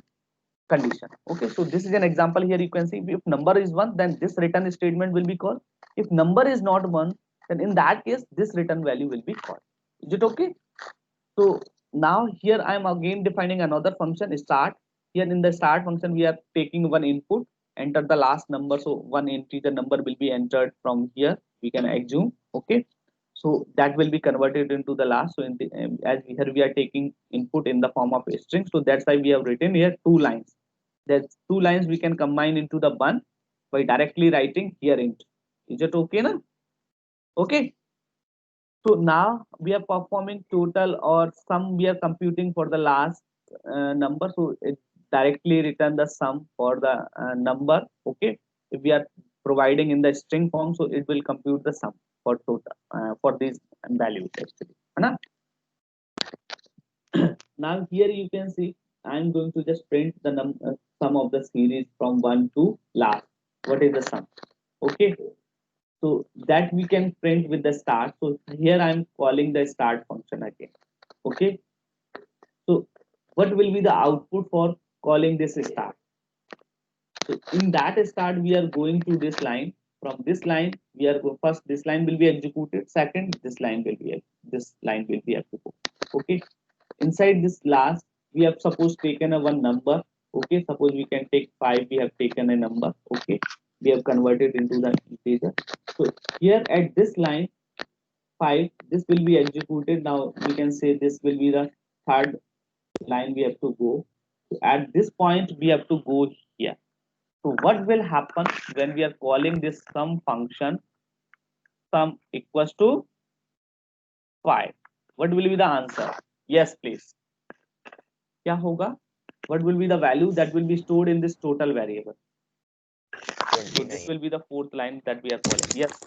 Speaker 1: condition. Okay, so this is an example. Here you can see if number is 1, then this return statement will be called. If number is not 1, then in that case this return value will be called. Is it okay? So now here I am again defining another function start. Here in the start function we are taking one input, enter the last number, so one integer number will be entered from here, we can assume. Okay, so that will be converted into the last. So in the, here we are taking input in the form of a string, so that's why we have written here 2 lines. There's 2 lines we can combine into the one by directly writing here int. Is it okay na? Okay, so now we are performing total or sum, we are computing for the last number, so it directly return the sum for the number. Okay, if we are providing in the string form, so it will compute the sum for total for these values actually, है ना? Now here you can see I am going to just print the sum of the series from 1 to last. What is the sum? Okay, so that we can print with the start. So here I am calling the start function again. Okay, so what will be the output for calling this start? So in that start we are going to this line. From this line we are going, first this line will be executed, second this line will be executed. Okay, inside this last we have suppose taken a one number. Okay, suppose we can take 5, we have taken a number. Okay, we have converted into the integer. So here at this line 5, this will be executed. Now we can say this will be the third line we have to go. So at this point we have to go here. So what will happen when we are calling this sum function, sum equals to 5? What will be the answer? Yes, please. क्या होगा? What will be the value that will be stored in this total variable? So this will be the fourth line that we are calling. Yes.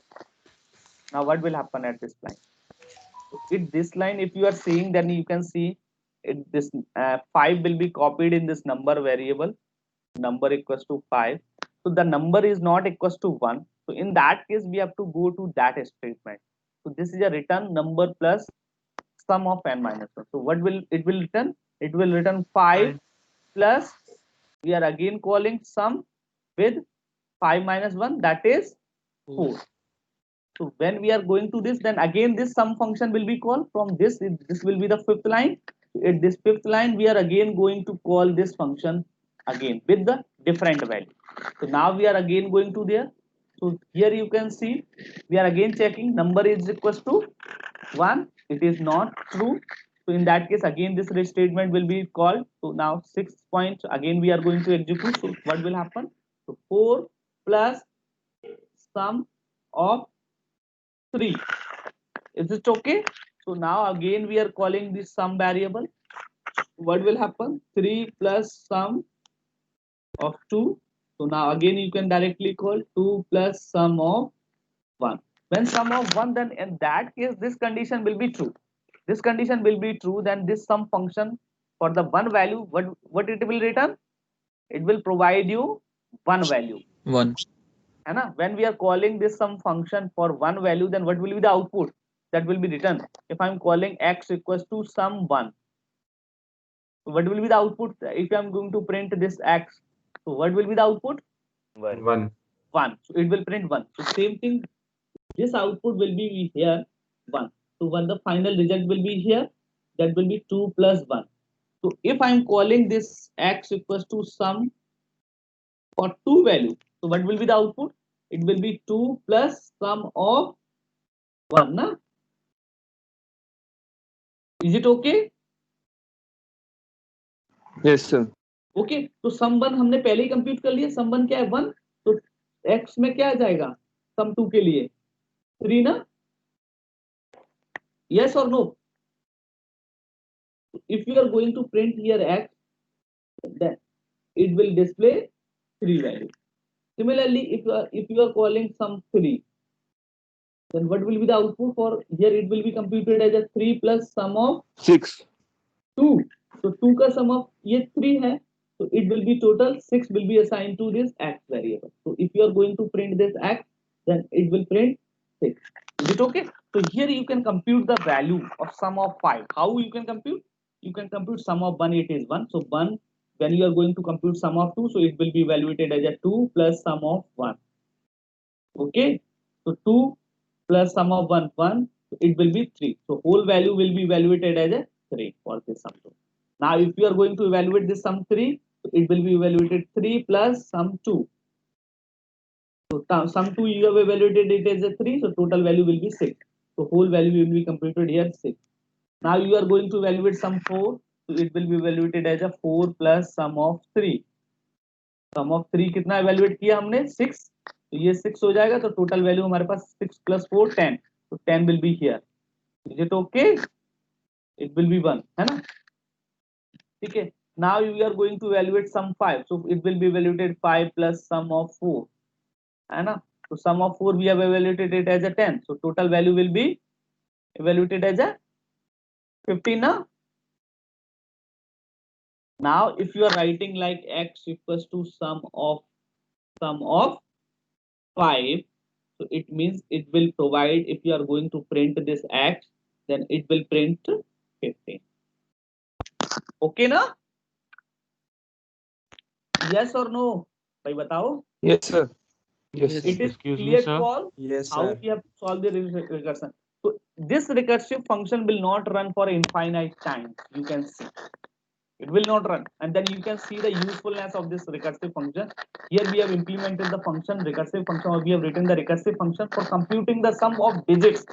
Speaker 1: Now what will happen at this line? With this line, if you are seeing, then you can see this 5 will be copied in this number variable, number equals to 5. So the number is not equals to 1. So in that case we have to go to that statement. So this is a return number plus sum of n minus 1. So what will it will return? It will return 5 plus, we are again calling sum with 5 minus 1, that is 4. So when we are going to this, then again this sum function will be called from this. This will be the fifth line. At this fifth line, we are again going to call this function again with the different value. So now we are again going to there. So here you can see we are again checking number is equals to 1. It is not true. So in that case, again this statement will be called. So now 6 point again we are going to execute. So what will happen? So 4 plus sum of 3. Is it okay? So now again we are calling this sum variable. What will happen? 3 plus sum of 2. So now again you can directly call 2 plus sum of 1. When sum of 1, then in that case this condition will be true. This condition will be true, then this sum function for the one value, what it will return? It will provide you one value.
Speaker 6: 1.
Speaker 1: When we are calling this sum function for one value, then what will be the output that will be returned? If I'm calling x equals to sum 1, What will be the output if I'm going to print this x? So what will be the output?
Speaker 5: 1.
Speaker 1: 1. So it will print 1. So same thing, this output will be here 1. So when the final result will be here, that will be 2 plus 1. So if I'm calling this x equals to sum for 2 value, so what will be the output? It will be 2 plus sum of 1. Na? Is it okay?
Speaker 7: Yes, sir.
Speaker 1: Okay तो सम 1 हमने पहले ही compute कर लिया. सम 1 क्या है 1, तो x में क्या आ जाएगा सम 2 के लिए 3 ना. yes or no? If you are going to print here x, then it will display 3 value. Similarly, if you are calling sum 3, then what will be the output for here? It will be computed as a 3 plus sum of
Speaker 7: 6.
Speaker 1: 2. So 2 का sum of ये 3 है, so it will be total 6 will be assigned to this x variable. So if you are going to print this x, then it will print 6. Is it okay? So here you can compute the value of sum of 5. How you can compute? You can compute sum of 1, it is 1. So 1, when you are going to compute sum of 2, so it will be evaluated as a 2 plus sum of 1. Okay, so 2 plus sum of 1, 1, so it will be 3. So whole value will be evaluated as a 3 for this sum 2. Now if you are going to evaluate this sum 3, so it will be evaluated 3 plus sum 2. So sum 2 you have evaluated it as a 3, so total value will be 6. So whole value will be computed here 6. Now you are going to evaluate sum 4, so it will be evaluated as a 4 plus sum of 3. Sum of 3 कितना evaluate किया हमने 6, तो ये 6 हो जाएगा, तो total value हमारे पास 6 plus 4 10, so 10 will be here. Is it okay? It will be 1 है ना. ठीक है. Now we are going to evaluate sum 5, so it will be evaluated 5 plus sum of 4 है ना. So sum of 4 we have evaluated it as a 10, so total value will be evaluated as a 15 ना. Now if you are writing like x equals to sum of 5, so it means it will provide, if you are going to print this x, then it will print 15. Okay ना. Yes or no? भाई बताओ.
Speaker 7: Yes, sir. Yes,
Speaker 6: Yes.
Speaker 7: sir.
Speaker 1: It is
Speaker 4: Excuse me,
Speaker 1: clear
Speaker 4: sir.
Speaker 1: to all
Speaker 6: Yes,
Speaker 1: how
Speaker 6: sir.
Speaker 1: we have solved the recursion. So this recursive function will not run for infinite time. You can see it will not run, and then you can see the usefulness of this recursive function. Here we have implemented the function recursive function, or we have written the recursive function for computing the sum of digits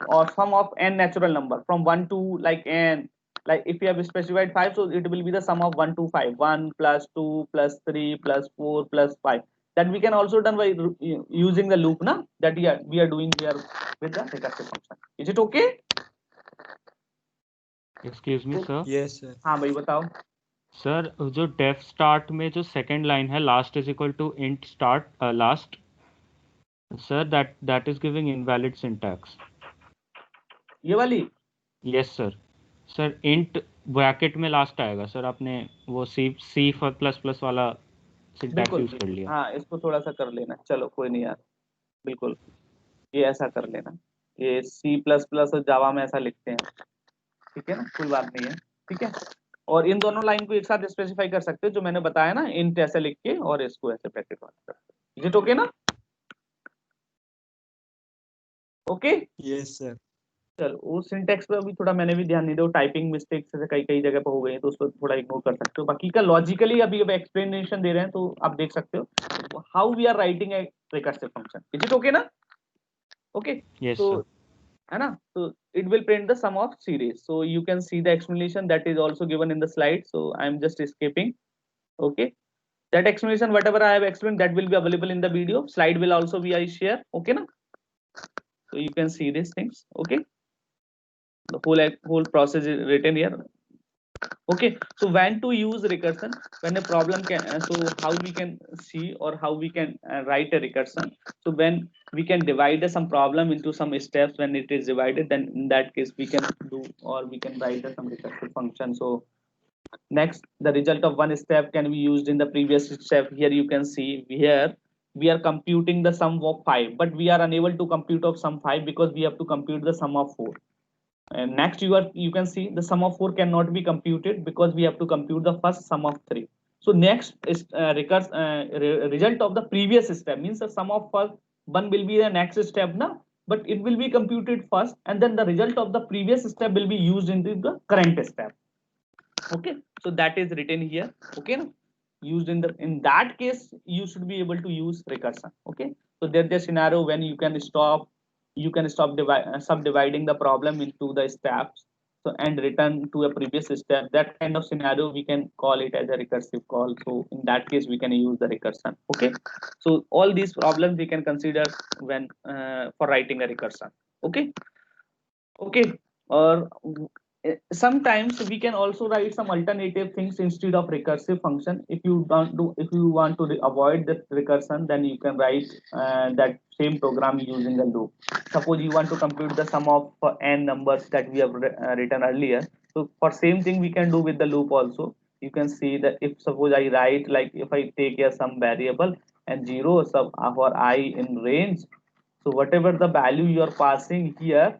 Speaker 1: or sum of n natural number from 1 to like n. Like if you have specified 5, so it will be the sum of 1 to 5, 1 plus 2 plus 3 plus 4 plus 5. That we can also done by using the loop na, that we are doing here with the recursive function. Is it okay?
Speaker 4: Excuse me sir.
Speaker 6: Yes, sir.
Speaker 1: हाँ भाई बताओ.
Speaker 4: Sir जो def start में जो second line है last is equal to int start last, sir that is giving invalid syntax.
Speaker 1: ये वाली
Speaker 4: yes sir. Sir int bracket में लास्ट आएगा सर. आपने वो सी फॉर प्लस प्लस वाला सिंटैक्स
Speaker 1: बिल्कुल
Speaker 4: यूज कर लिया.
Speaker 1: हाँ, इसको थोड़ा सा कर लेना. चलो कोई नहीं यार, बिल्कुल ये ऐसा कर लेना. ये C++ और जावा में ऐसा लिखते हैं. ठीक है ना, कोई बात नहीं है. ठीक है. और इन दोनों लाइन को एक साथ स्पेसिफाई कर सकते हो जो मैंने बताया ना, इंट ऐसे लिख के और इसको ऐसे ब्रैकेट वाला. इज इट ओके ना? ओके.
Speaker 6: Yes, sir.
Speaker 1: चलो वो सिंटेक्स पे अभी थोड़ा मैंने भी ध्यान नहीं दिया. टाइपिंग मिस्टेक्स से कई कई जगह पे हो गई है, तो उसको थोड़ा इग्नोर कर सकते हो. बाकी का लॉजिकली अभी अब एक्सप्लेनेशन दे रहे हैं, तो आप देख सकते हो how we are writing a recursive function. Is it okay ना? ओके.
Speaker 4: यस
Speaker 1: तो
Speaker 4: सर.
Speaker 1: है ना, so it will print the sum of series. So you can see the explanation that is also given in the slide, so I am just escaping. Okay, that explanation whatever I have explained, that will be available in the video. Slide will also be I share. Okay na, so you can see these things. Okay, the whole process is written here. Okay, so when to use recursion when a problem can so how we can see or how we can write a recursion. So when we can divide some problem into some steps, when it is divided, then in that case we can do, or we can write some recursive function. So next, the result of one step can be used in the previous step. Here you can see here we are computing the sum of 5, but we are unable to compute of sum 5 because we have to compute the sum of 4. And next you can see the sum of 4 cannot be computed because we have to compute the first sum of 3. So next is result of the previous step, means the sum of first 1 will be the next step now, but it will be computed first and then the result of the previous step will be used in the current step. Okay, so that is written here. Okay, used in that case you should be able to use recursion. Okay, so there's a scenario when you can stop subdividing the problem into the steps, so and return to a previous step. That kind of scenario we can call it as a recursive call. So in that case we can use the recursion. Okay, so all these problems we can consider when for writing a recursion. Okay, or sometimes we can also write some alternative things instead of recursive function. If you want to avoid the recursion, then you can write that same program using a loop. Suppose you want to compute the sum of n numbers that we have written earlier. So for same thing we can do with the loop also. You can see that if suppose I write, like if I take here some variable and 0 sub for I in range, so whatever the value you are passing here,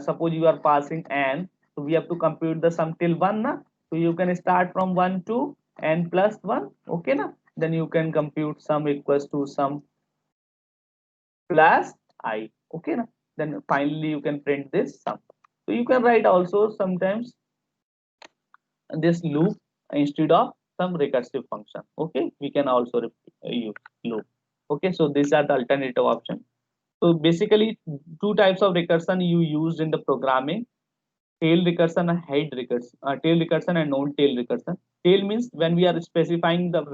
Speaker 1: suppose you are passing n, so we have to compute the sum till 1 na? So you can start from 1 to n plus 1. Okay na? Then you can compute sum equals to sum plus I. Okay na? Then finally you can print this sum. So you can write also sometimes this loop instead of some recursive function. Okay, we can also use loop. Okay, so these are the alternative options. So basically two types of recursion you used in the programming: tail recursion and head recursion. Tail recursion and non-tail recursion. Tail means when we are specifying the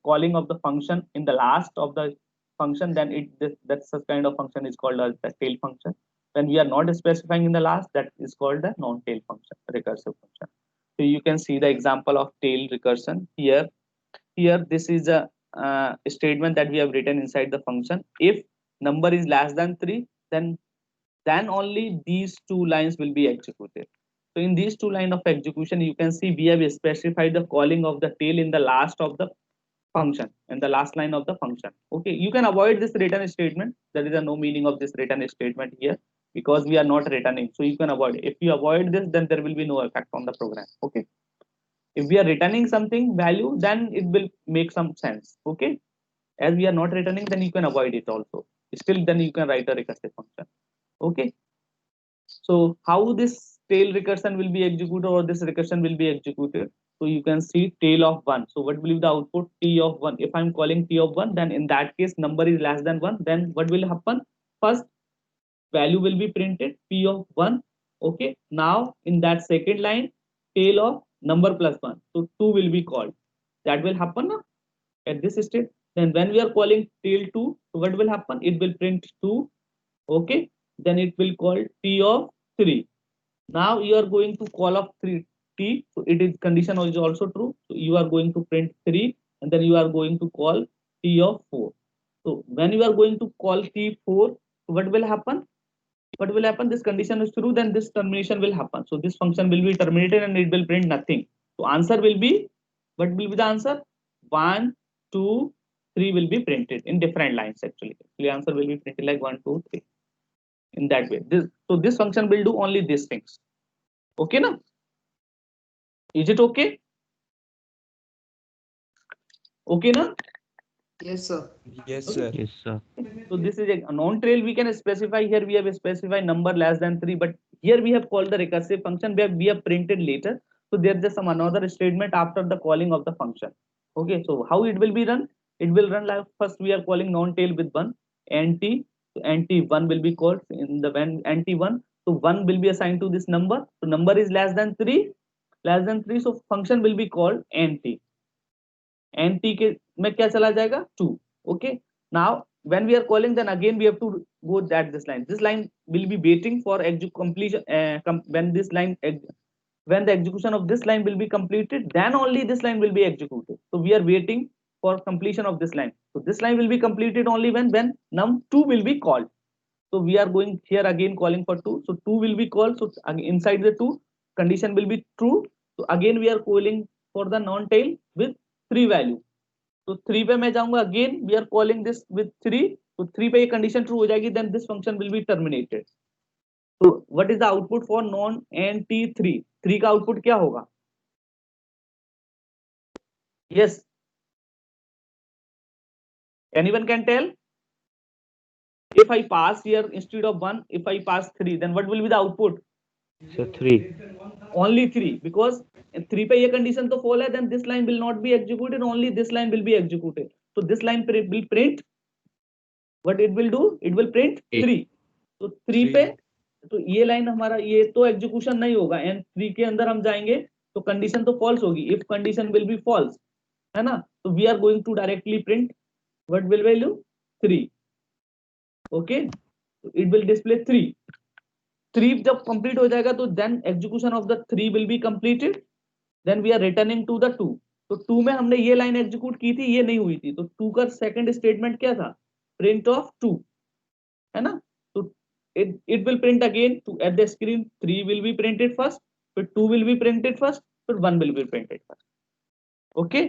Speaker 1: calling of the function in the last of the function, then that's a kind of function is called as the tail function. When we are not specifying in the last, that is called the non-tail function, recursive function. So you can see the example of tail recursion here. Here this is a statement that we have written inside the function. If number is less than 3, then only these two lines will be executed. So in these two lines of execution, you can see we have specified the calling of the tail in the last of the function, in the last line of the function. Okay, you can avoid this return statement. There is no meaning of this return statement here because we are not returning. So you can avoid it. If you avoid this, then there will be no effect on the program. Okay, if we are returning something value, then it will make some sense. Okay, as we are not returning, then you can avoid it also. Still, then you can write a recursive function. Okay, so how this tail recursion will be executed, or this recursion will be executed? So you can see tail of 1. So what will be the output? T of 1. If I'm calling T of 1, then in that case number is less than 1. Then what will happen? First value will be printed, P of 1. Okay, now in that second line, tail of number plus 1. So 2 will be called. That will happen now at this state. Then when we are calling tail 2, so what will happen? It will print 2. Okay, then it will call T of 3. Now you are going to call of 3t, so it is condition is also true. So you are going to print 3 and then you are going to call T of 4. So when you are going to call T4, what will happen? What will happen? This condition is true, then this termination will happen. So this function will be terminated and it will print nothing. So answer will be, what will be the answer? 1, 2, 3 will be printed in different lines actually. The answer will be printed like 1, 2, 3. In that way, this function will do only these things. Okay na? Is it okay? Okay na?
Speaker 2: Yes, sir.
Speaker 7: Yes,
Speaker 1: Okay.
Speaker 7: sir.
Speaker 4: Yes, sir.
Speaker 1: So this is a non-trail. We can specify here. We have specified number less than 3, but here we have called the recursive function where we have printed later. So there's just some another statement after the calling of the function. Okay. So how it will be run? It will run like first we are calling non-tail with 1 nt. So nt1 will be called in the when nt1. So 1 will be assigned to this number. So number is less than 3. Less than 3. So function will be called nt. nt के में क्या चला जाएगा 2. Okay, now when we are calling, then again we have to go that this line will be waiting for completion. When this line when the execution of this line will be completed, then only this line will be executed. So we are waiting for completion of this line. So this line will be completed only when num2 will be called. So we are going here again calling for 2. So 2 will be called. So inside the 2 condition will be true. So again we are calling for the non-tail with 3 value. तो 3 पे मैं जाऊंगा, again we are calling this with 3. तो 3 पे ये condition true हो जाएगी, then this function will be terminated. तो what is the output for non NT3? 3 का आउटपुट क्या होगा? Yes, anyone can tell? If I pass here instead of 1, if I pass 3, then what will be the output?
Speaker 4: So 3.
Speaker 1: Only 3, because 3 पे ये condition तो fall है, then this line will not be executed, only this line will be executed. So this line will print, what it will do? It will print 3. तो 3 पे तो ये line हमारा ये तो एग्जीक्यूशन नहीं होगा, एंड 3 के अंदर हम जाएंगे तो कंडीशन तो फॉल्स होगी, if condition will be false, है ना? तो we are going to directly print what will value 3. Okay, it will display 3. 3 जब कंप्लीट हो जाएगा तो then execution of the 3 will be completed, then we are returning to the 2. तो 2 में हमने ये लाइन एग्जीक्यूट की थी, ये नहीं हुई थी, तो 2 का सेकंड स्टेटमेंट क्या था? प्रिंट ऑफ 2, है ना? तो it will print again to at the screen 3 will be printed first, फिर 2 will be printed first, फिर 1 will be printed first. Okay,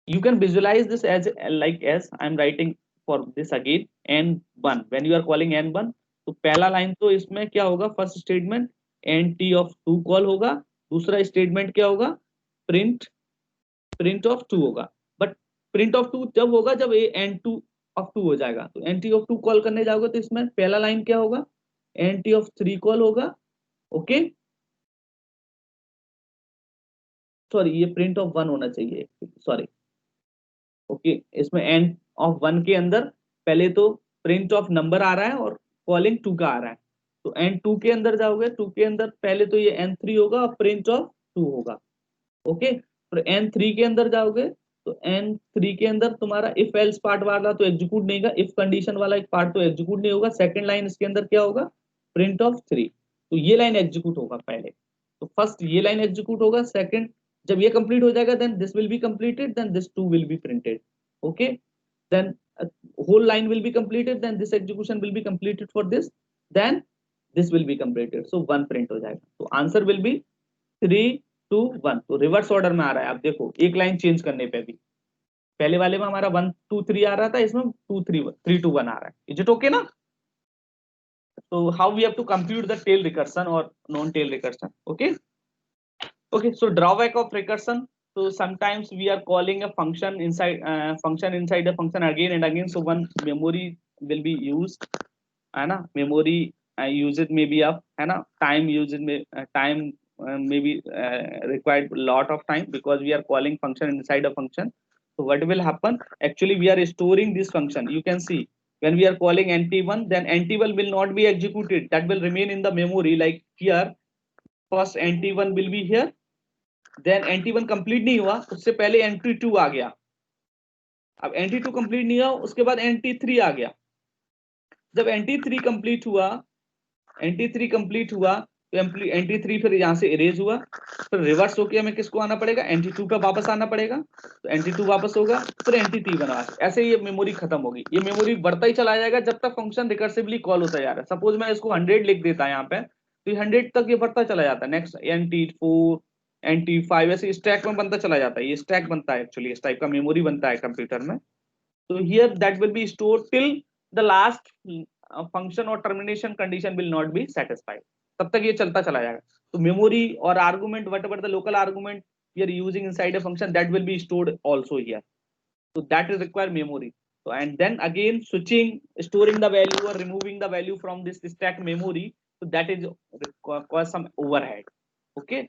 Speaker 1: you can visualize this as like as I am writing for this again, n1. when you are calling n1, तो पहला line तो इसमें क्या होगा? First statement nt of 2 call होगा, दूसरा statement क्या होगा? प्रिंट ऑफ 2 होगा. बट प्रिंट ऑफ 2 जब होगा जब ये n2 of 2 हो जाएगा, तो nt of 2 कॉल करने जाओगे तो इसमें पहला लाइन क्या होगा? nt of 3 कॉल होगा. ओके, सॉरी ये प्रिंट ऑफ 1 होना चाहिए, सॉरी. ओके, इसमें n of 1 के अंदर पहले तो प्रिंट ऑफ नंबर आ रहा है और कॉलिंग 2 का आ रहा है, तो n2 के अंदर जाओगे, 2 के अंदर पहले तो ये n3 होगा और प्रिंट ऑफ 2 होगा. ओके, फिर n3 के अंदर जाओगे तो n3 के अंदर तुम्हारा इफ एल्स पार्ट वाला तो एग्जीक्यूट नहीं होगा, इफ कंडीशन वाला एक पार्ट तो एग्जीक्यूट नहीं होगा. सेकंड लाइन इसके अंदर क्या होगा? Print of 3. तो ये लाइन एग्जीक्यूट होगा पहले, तो फर्स्ट ये लाइन एग्जीक्यूट होगा, सेकंड जब ये कंप्लीट हो जाएगा then this will be completed, then this 2 will be printed. Okay, then whole line will be completed, then this execution will be completed for this, then this will be completed, so 1 print हो जाएगा. तो answer will be 3 2 1. तो reverse order में आ रहा है. आप देखो एक लाइन चेंज करने पे भी, पहले वाले में हमारा 1 2 3 आ रहा था, इसमें 2 3 3 2 1 आ रहा है. इज इट ओके ना? So how we have to compute the tail recursion or non-tail recursion? Okay. Okay. So drawback of recursion. So sometimes we are calling a function inside a function again and again. So one memory will be used, है ना? Memory usage may be up, है ना? Time usage may be required a lot of time because we are calling function inside a function. So what will happen? Actually, we are storing this function. You can see when we are calling nt1, then nt1 will not be executed. That will remain in the memory. Like here, first nt1 will be here. Then nt1 complete नहीं हुआ, उससे पहले nt2 आ गया. अब nt2 complete नहीं हुआ, उसके बाद nt3 आ गया. जब nt3 complete हुआ तो nt3 फिर यहाँ से इरेज हुआ, फिर रिवर्स होके हमें किसको आना पड़ेगा? nt2 पे वापस आना पड़ेगा. तो nt2 वापस होगा, फिर nt3 बना. ऐसे ये मेमोरी खत्म होगी. ये मेमोरी बढ़ता ही चला जाएगा जब तक फंक्शन रिकर्सिवली कॉल होता जा रहा है. सपोज मैं इसको 100 लिख देता है यहाँ पे, तो 100 तक ये बढ़ता चला जाता है. नेक्स्ट nt4 nt5 ऐसे स्टैक में बनता चला जाता है. ये स्टैक बनता है, एक्चुअली इस टाइप का मेमोरी बनता है कंप्यूटर में. तो here that will be stored till the last function और termination condition will not be satisfied. तब तक ये चलता चला जाएगा. तो मेमोरी और argument, whatever the local argument we are using inside a function, that will be stored also here. So that is require memory. So and then again switching, storing the value or removing the value from this stack memory, so that is require some overhead. Okay,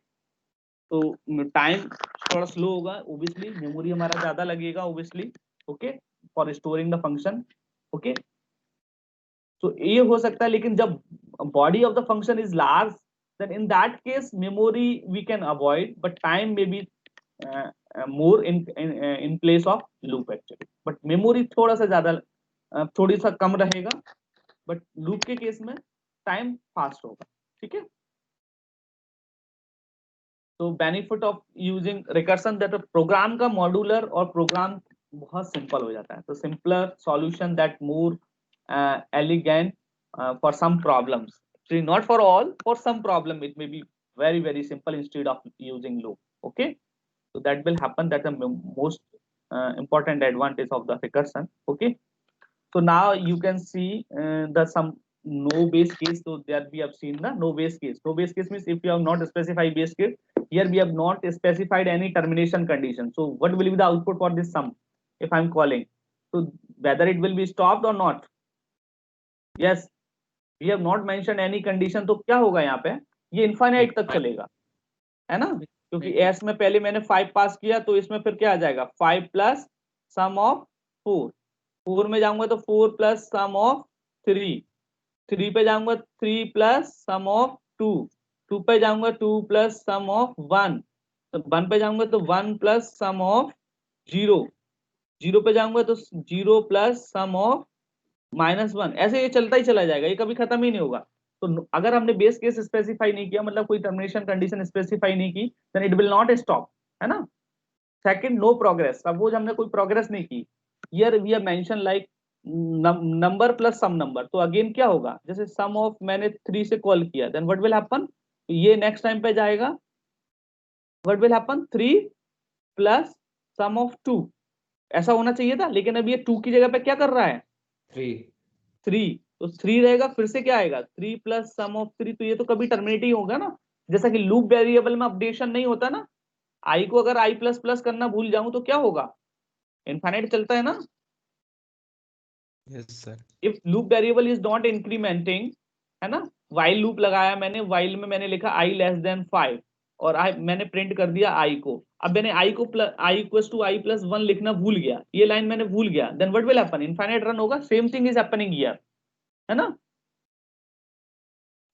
Speaker 1: तो time थोड़ा slow होगा obviously, memory हमारा ज्यादा लगेगा obviously. Okay, for storing the function. Okay, तो ये हो सकता है, लेकिन जब body of the function is large, then in that case memory we can avoid, but time may be more in place of loop actually. But memory थोड़ा सा ज्यादा थोड़ी सा कम रहेगा, but loop के केस में time fast होगा. ठीक है. तो benefit of using recursion that program का मॉड्यूलर और प्रोग्राम बहुत सिंपल हो जाता है. तो simpler solution that more elegant for some problems. So not for all, for some problem it may be very simple instead of using loop. Okay, so that will happen. That's the most important advantage of the recursion. Okay, so now you can see the some no base case, so that we have seen the no base case. No base case means if you have not specified base case, here we have not specified any termination condition. So what will be the output for this sum if I'm calling? So whether it will be stopped or not? Yes, we have not mentioned any condition. तो क्या होगा यहाँ पे, ये infinite तक चलेगा, है ना, क्योंकि एस में पहले मैंने 5 पास किया, तो इसमें फिर क्या आ जाएगा 5 प्लस सम ऑफ 4, 4 में जाऊंगा तो 4 प्लस सम ऑफ 3, 3 पे जाऊंगा 3 प्लस सम ऑफ 2, 2 पे जाऊंगा 2 प्लस सम ऑफ 1, तो 1 पे जाऊंगा तो 1 प्लस सम ऑफ 0, 0 पे जाऊंगा तो 0 प्लस सम ऑफ -1, ऐसे ये चलता ही चला जाएगा, ये कभी खत्म ही नहीं होगा। तो अगर हमने बेस केस स्पेसिफाई नहीं किया, मतलब कोई टर्मिनेशन कंडीशन स्पेसिफाई नहीं की, then it will not stop, है ना। सेकंड, नो प्रोग्रेस, सपोज हमने कोई प्रोग्रेस नहीं की, here we have mention like number plus sum number, तो अगेन क्या होगा, जैसे सम ऑफ मैंने 3 से कॉल किया, देन व्हाट विल हैपन, ये नेक्स्ट टाइम पे जाएगा, what will happen 3 plus sum of 2, ऐसा होना चाहिए था, लेकिन अब ये 2 की जगह पे क्या कर रहा है 3, तो 3 रहेगा, फिर से क्या आएगा 3 प्लस सम ऑफ 3, तो ये तो कभी टर्मिनेट ही होगा ना, जैसा कि लूप वेरिएबल में अपडेशन नहीं होता ना, आई को अगर आई प्लस प्लस करना भूल जाऊं तो क्या होगा, इनफाइनाइट चलता है ना।
Speaker 3: Yes sir.
Speaker 1: If loop variable is not incrementing, है ना, वाइल लूप लगाया मैंने, वाइल में मैंने लिखा आई लेस देन 5 और मैंने प्रिंट कर दिया आई को, अब मैंने आई को I equals to I plus 1 लिखना भूल गया, ये लाइन मैंने भूल गया, then what will happen, infinite run होगा, same thing is happening here, है ना।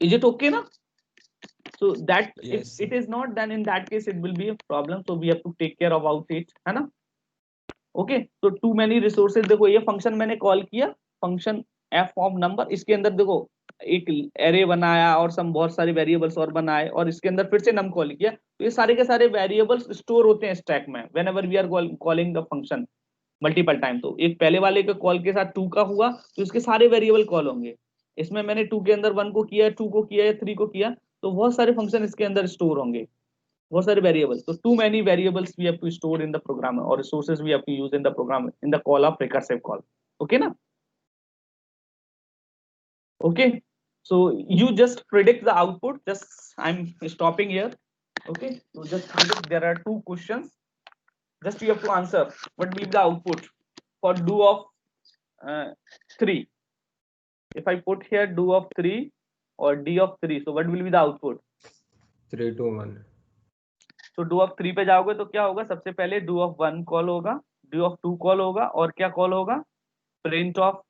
Speaker 1: Is it okay ना? So that
Speaker 3: Yes,
Speaker 1: if it is not, then in that case it will be a problem, so we have to take care about it, है ना। Okay, तो to many resources, देखो ये function मैंने call किया, function F of number, इसके अंदर देखो एक एरे बनाया और सम बहुत सारे वेरिएबल्स और बनाए, और इसके अंदर फिर से नम कॉल किया, तो ये सारे के सारे वेरिएबल्स स्टोर होते हैं स्टैक में whenever we are calling the function multiple time. तो एक पहले वाले के कॉल के साथ 2 का हुआ तो इसके सारे वेरिएबल कॉल होंगे, इसमें मैंने 2 के अंदर 1 को किया, 2 को किया या 3 को किया, तो बहुत सारे फंक्शन इसके अंदर स्टोर होंगे, बहुत सारे वेरिएबल्स, तो too many variables we have to store in the program, और resources we have to use in the program in the call of recursive call, okay ना। Okay, so you just predict the output, just I'm stopping here, okay, so just predict, there are 2 questions, just you have to answer what will be the output for do of 3, if I put here do of 3 or d of 3, so what will be the output,
Speaker 5: 3 2 1।
Speaker 1: तो do of 3 पे जाओगे तो क्या होगा, सबसे पहले do of 1 call होगा, do of 2 call होगा, और क्या कॉल होगा, प्रिंट ऑफ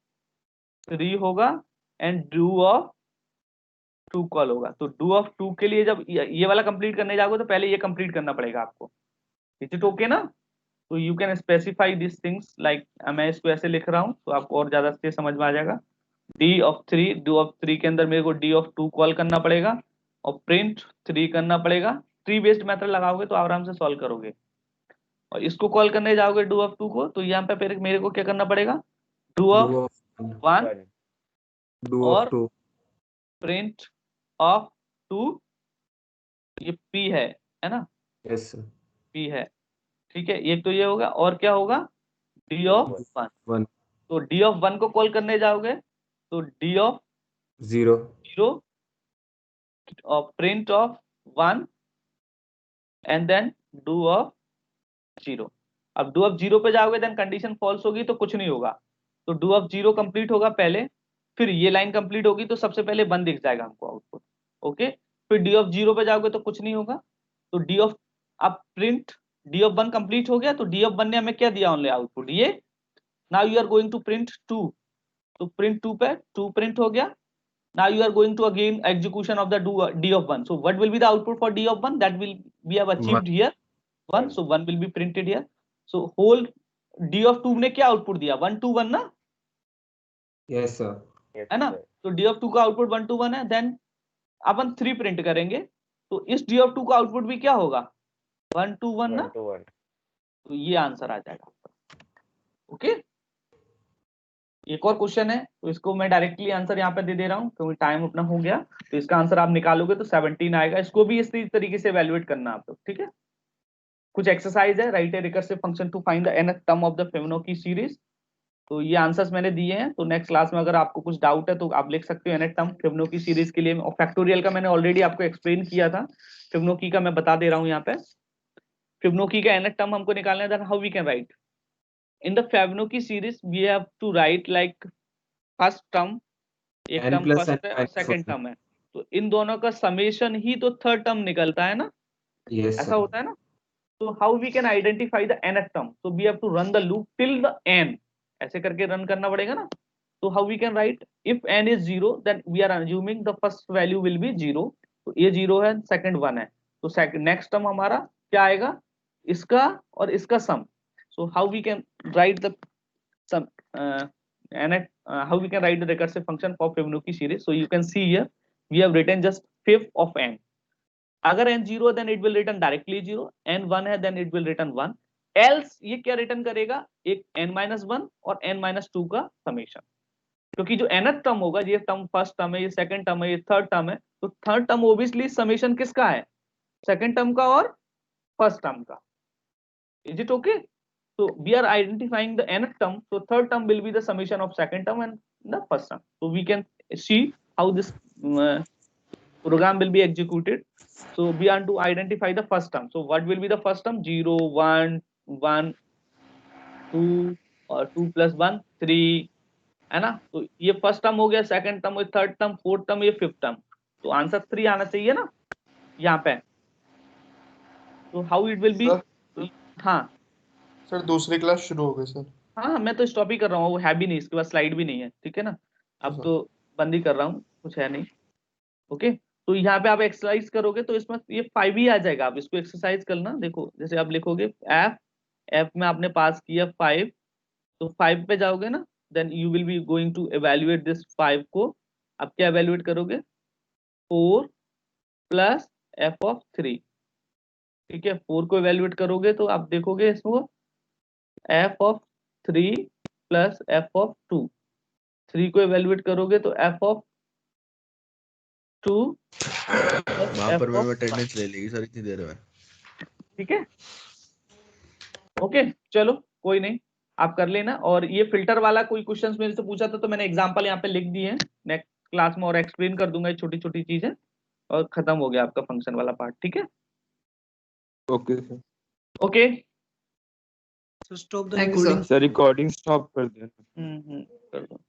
Speaker 1: 3 होगा, एंड डू ऑफ 2 कॉल होगा। तो डू ऑफ 2 के लिए जब ये वाला कंप्लीट करने जाओगे तो पहले ये कंप्लीट करना पड़ेगा आपको, इज इट ओके ना। तो you can specify this things like, मैं इसको ऐसे लिख रहा हूँ तो आपको और ज्यादा से समझ में आ जाएगा। डी ऑफ 3, डू ऑफ 3 के अंदर मेरे को डी ऑफ 2 कॉल करना पड़ेगा और प्रिंट 3 करना पड़ेगा, ट्री बेस्ड मेथड लगाओगे तो आराम से सॉल्व करोगे। और इसको कॉल करने जाओगे डू ऑफ 2 को, तो यहाँ पे मेरे को क्या करना पड़ेगा, डू ऑफ 1
Speaker 5: डू
Speaker 1: और
Speaker 5: ऑफ 2
Speaker 1: प्रिंट ऑफ 2, ये पी है ना,
Speaker 5: यस सर
Speaker 1: पी है, ठीक है, ये तो ये होगा, और क्या होगा डी ऑफ 1, तो डी ऑफ 1 को कॉल करने जाओगे तो डी ऑफ
Speaker 5: 0
Speaker 1: और print of 1 and then do of 0। अब डू ऑफ 0 पे जाओगे देन कंडीशन फॉल्स होगी तो कुछ नहीं होगा, तो डू ऑफ 0 कंप्लीट होगा पहले, फिर ये लाइन कंप्लीट होगी तो सबसे पहले 1 दिख जाएगा हमको आउटपुट, ओके, फिर डी ऑफ 0 पे जाओगे तो कुछ नहीं होगा, तो डी ऑफ, अब प्रिंट डी ऑफ 1 कंप्लीट हो गया, तो डी ऑफ 1 ने हमें क्या दिया ओनली आउटपुट ये, now you are going to print 2, तो प्रिंट 2 पे 2 प्रिंट हो गया, now you are going to again execution of the d of 1, so what will be the output for d of 1, that will we have achieved here 1, so 1 will be printed here, so whole d of 2 ने क्या output दिया 1 2 1 ना,
Speaker 5: yes sir
Speaker 1: है ना, तो d of 2 का output 1 2 1 है, then अपन 3 print करेंगे, तो इस d of 2 का आउटपुट भी क्या होगा 1 2 1 ना, तो ये आंसर आ जाएगा, ओके। एक और क्वेश्चन है तो इसको मैं डायरेक्टली आंसर यहाँ पे दे रहा हूँ क्योंकि टाइम अपना हो गया, तो इसका आंसर आप निकालोगे तो 17 आएगा, इसको भी इस तरीके से एवेल्युएट करना आप लोग, ठीक है। कुछ एक्सरसाइज है, write a recursive function to find the nth term of the Fibonacci series, तो ये आंसर्स मैंने दिए हैं। तो नेक्स्ट क्लास में अगर आपको कुछ डाउट है तो आप लिख सकते हो nth टर्म फिबोनाची सीरीज के लिए। और फैक्टोरियल का मैंने ऑलरेडी आपको एक्सप्लेन किया था, फिबोनाची का मैं बता दे रहा हूँ यहाँ पे। फिबोनाची का nth टर्म हमको निकालना है, how we can write in the Fibonacci series we have to write like first term, एक
Speaker 5: n
Speaker 1: term
Speaker 5: plus
Speaker 1: first
Speaker 5: n
Speaker 1: है और
Speaker 5: minus
Speaker 1: सेकंड
Speaker 5: 1.
Speaker 1: टर्म है, तो इन दोनों का समेशन ही तो थर्ड टर्म निकलता है ना,
Speaker 5: Yes,
Speaker 1: ऐसा
Speaker 5: sir.
Speaker 1: होता है ना। तो how we can identify the nth term, so we have to run the loop till the n, ऐसे करके रन करना पड़ेगा ना। तो how we can write, if n is 0 then we are assuming the first value will be 0, तो ये 0 है, second 1 है, तो सेकंड नेक्स्ट टर्म हमारा क्या आएगा, इसका और इसका sum. So how we can write the sum how we can write the recursive function for Fibonacci series. So you can see here we have written just fifth of n. अगर n 0 then it will return directly 0, n 1 है then it will return 1, else ये क्या return करेगा, एक n-1 और n-2 का summation. क्योंकि जो nth टर्म होगा, ये टर्म फर्स्ट टर्म है, ये सेकंड टर्म है, ये थर्ड टर्म है, तो थर्ड टर्म ऑब्वियसली समेशन किसका है, सेकंड टर्म का और फर्स्ट टर्म का। Is it okay? So we are identifying the nth term, so third term will be the summation of second term and the first term. So we can see how this program will be executed. So we are to identify the first term. So what will be the first term? 0, 1, 1, 2 और 2 plus 1 3 है ना। तो ये first term हो गया, second term, third term, fourth term, ये fifth term. तो answer 3 आना चाहिए ना यहाँ पे। तो हाउ इट विल बी, हाँ
Speaker 9: सर दूसरी क्लास शुरू हो गई सर।
Speaker 1: हाँ मैं तो स्टॉप ही कर रहा हूँ, वो है भी नहीं, इसके बाद स्लाइड भी नहीं है, ठीक है ना। अब तो बंद ही कर रहा हूँ, कुछ है नहीं। ओके, तो यहाँ पे आप एक्सरसाइज करोगे तो इसमें ये 5 ही आ जाएगा। आप इसको एक्सरसाइज करना, देखो जैसे आप लिखोगे एफ, एफ में आपने पास किया 5, तो 5 पे जाओगे ना, then you will be going to evaluate this 5 को। आप क्या एवेल्युएट करोगे, 4 प्लस एफ ऑफ 3, ठीक है। 4 को एवेल्युएट करोगे तो आप देखोगे इसको F of 3 plus F of 2, 3 को एवेल्युएट करोगे तो एफ ऑफ 2
Speaker 10: वहां पर मैम अटेंडेंस ले लेगी सर इतनी देर में,
Speaker 1: ठीक है। ओके चलो कोई नहीं, आप कर लेना। और ये फिल्टर वाला कोई क्वेश्चंस मेरे से पूछा था तो मैंने एग्जांपल यहाँ पे लिख दिए हैं, नेक्स्ट क्लास में और एक्सप्लेन कर दूंगा ये छोटी छोटी चीजें, और खत्म हो गया आपका फंक्शन वाला पार्ट, ठीक है।
Speaker 7: Okay sir.
Speaker 1: Okay
Speaker 11: So stop the
Speaker 2: Thank you, sir.
Speaker 11: recording.
Speaker 7: Sir recording stop कर देना।
Speaker 1: कर दो।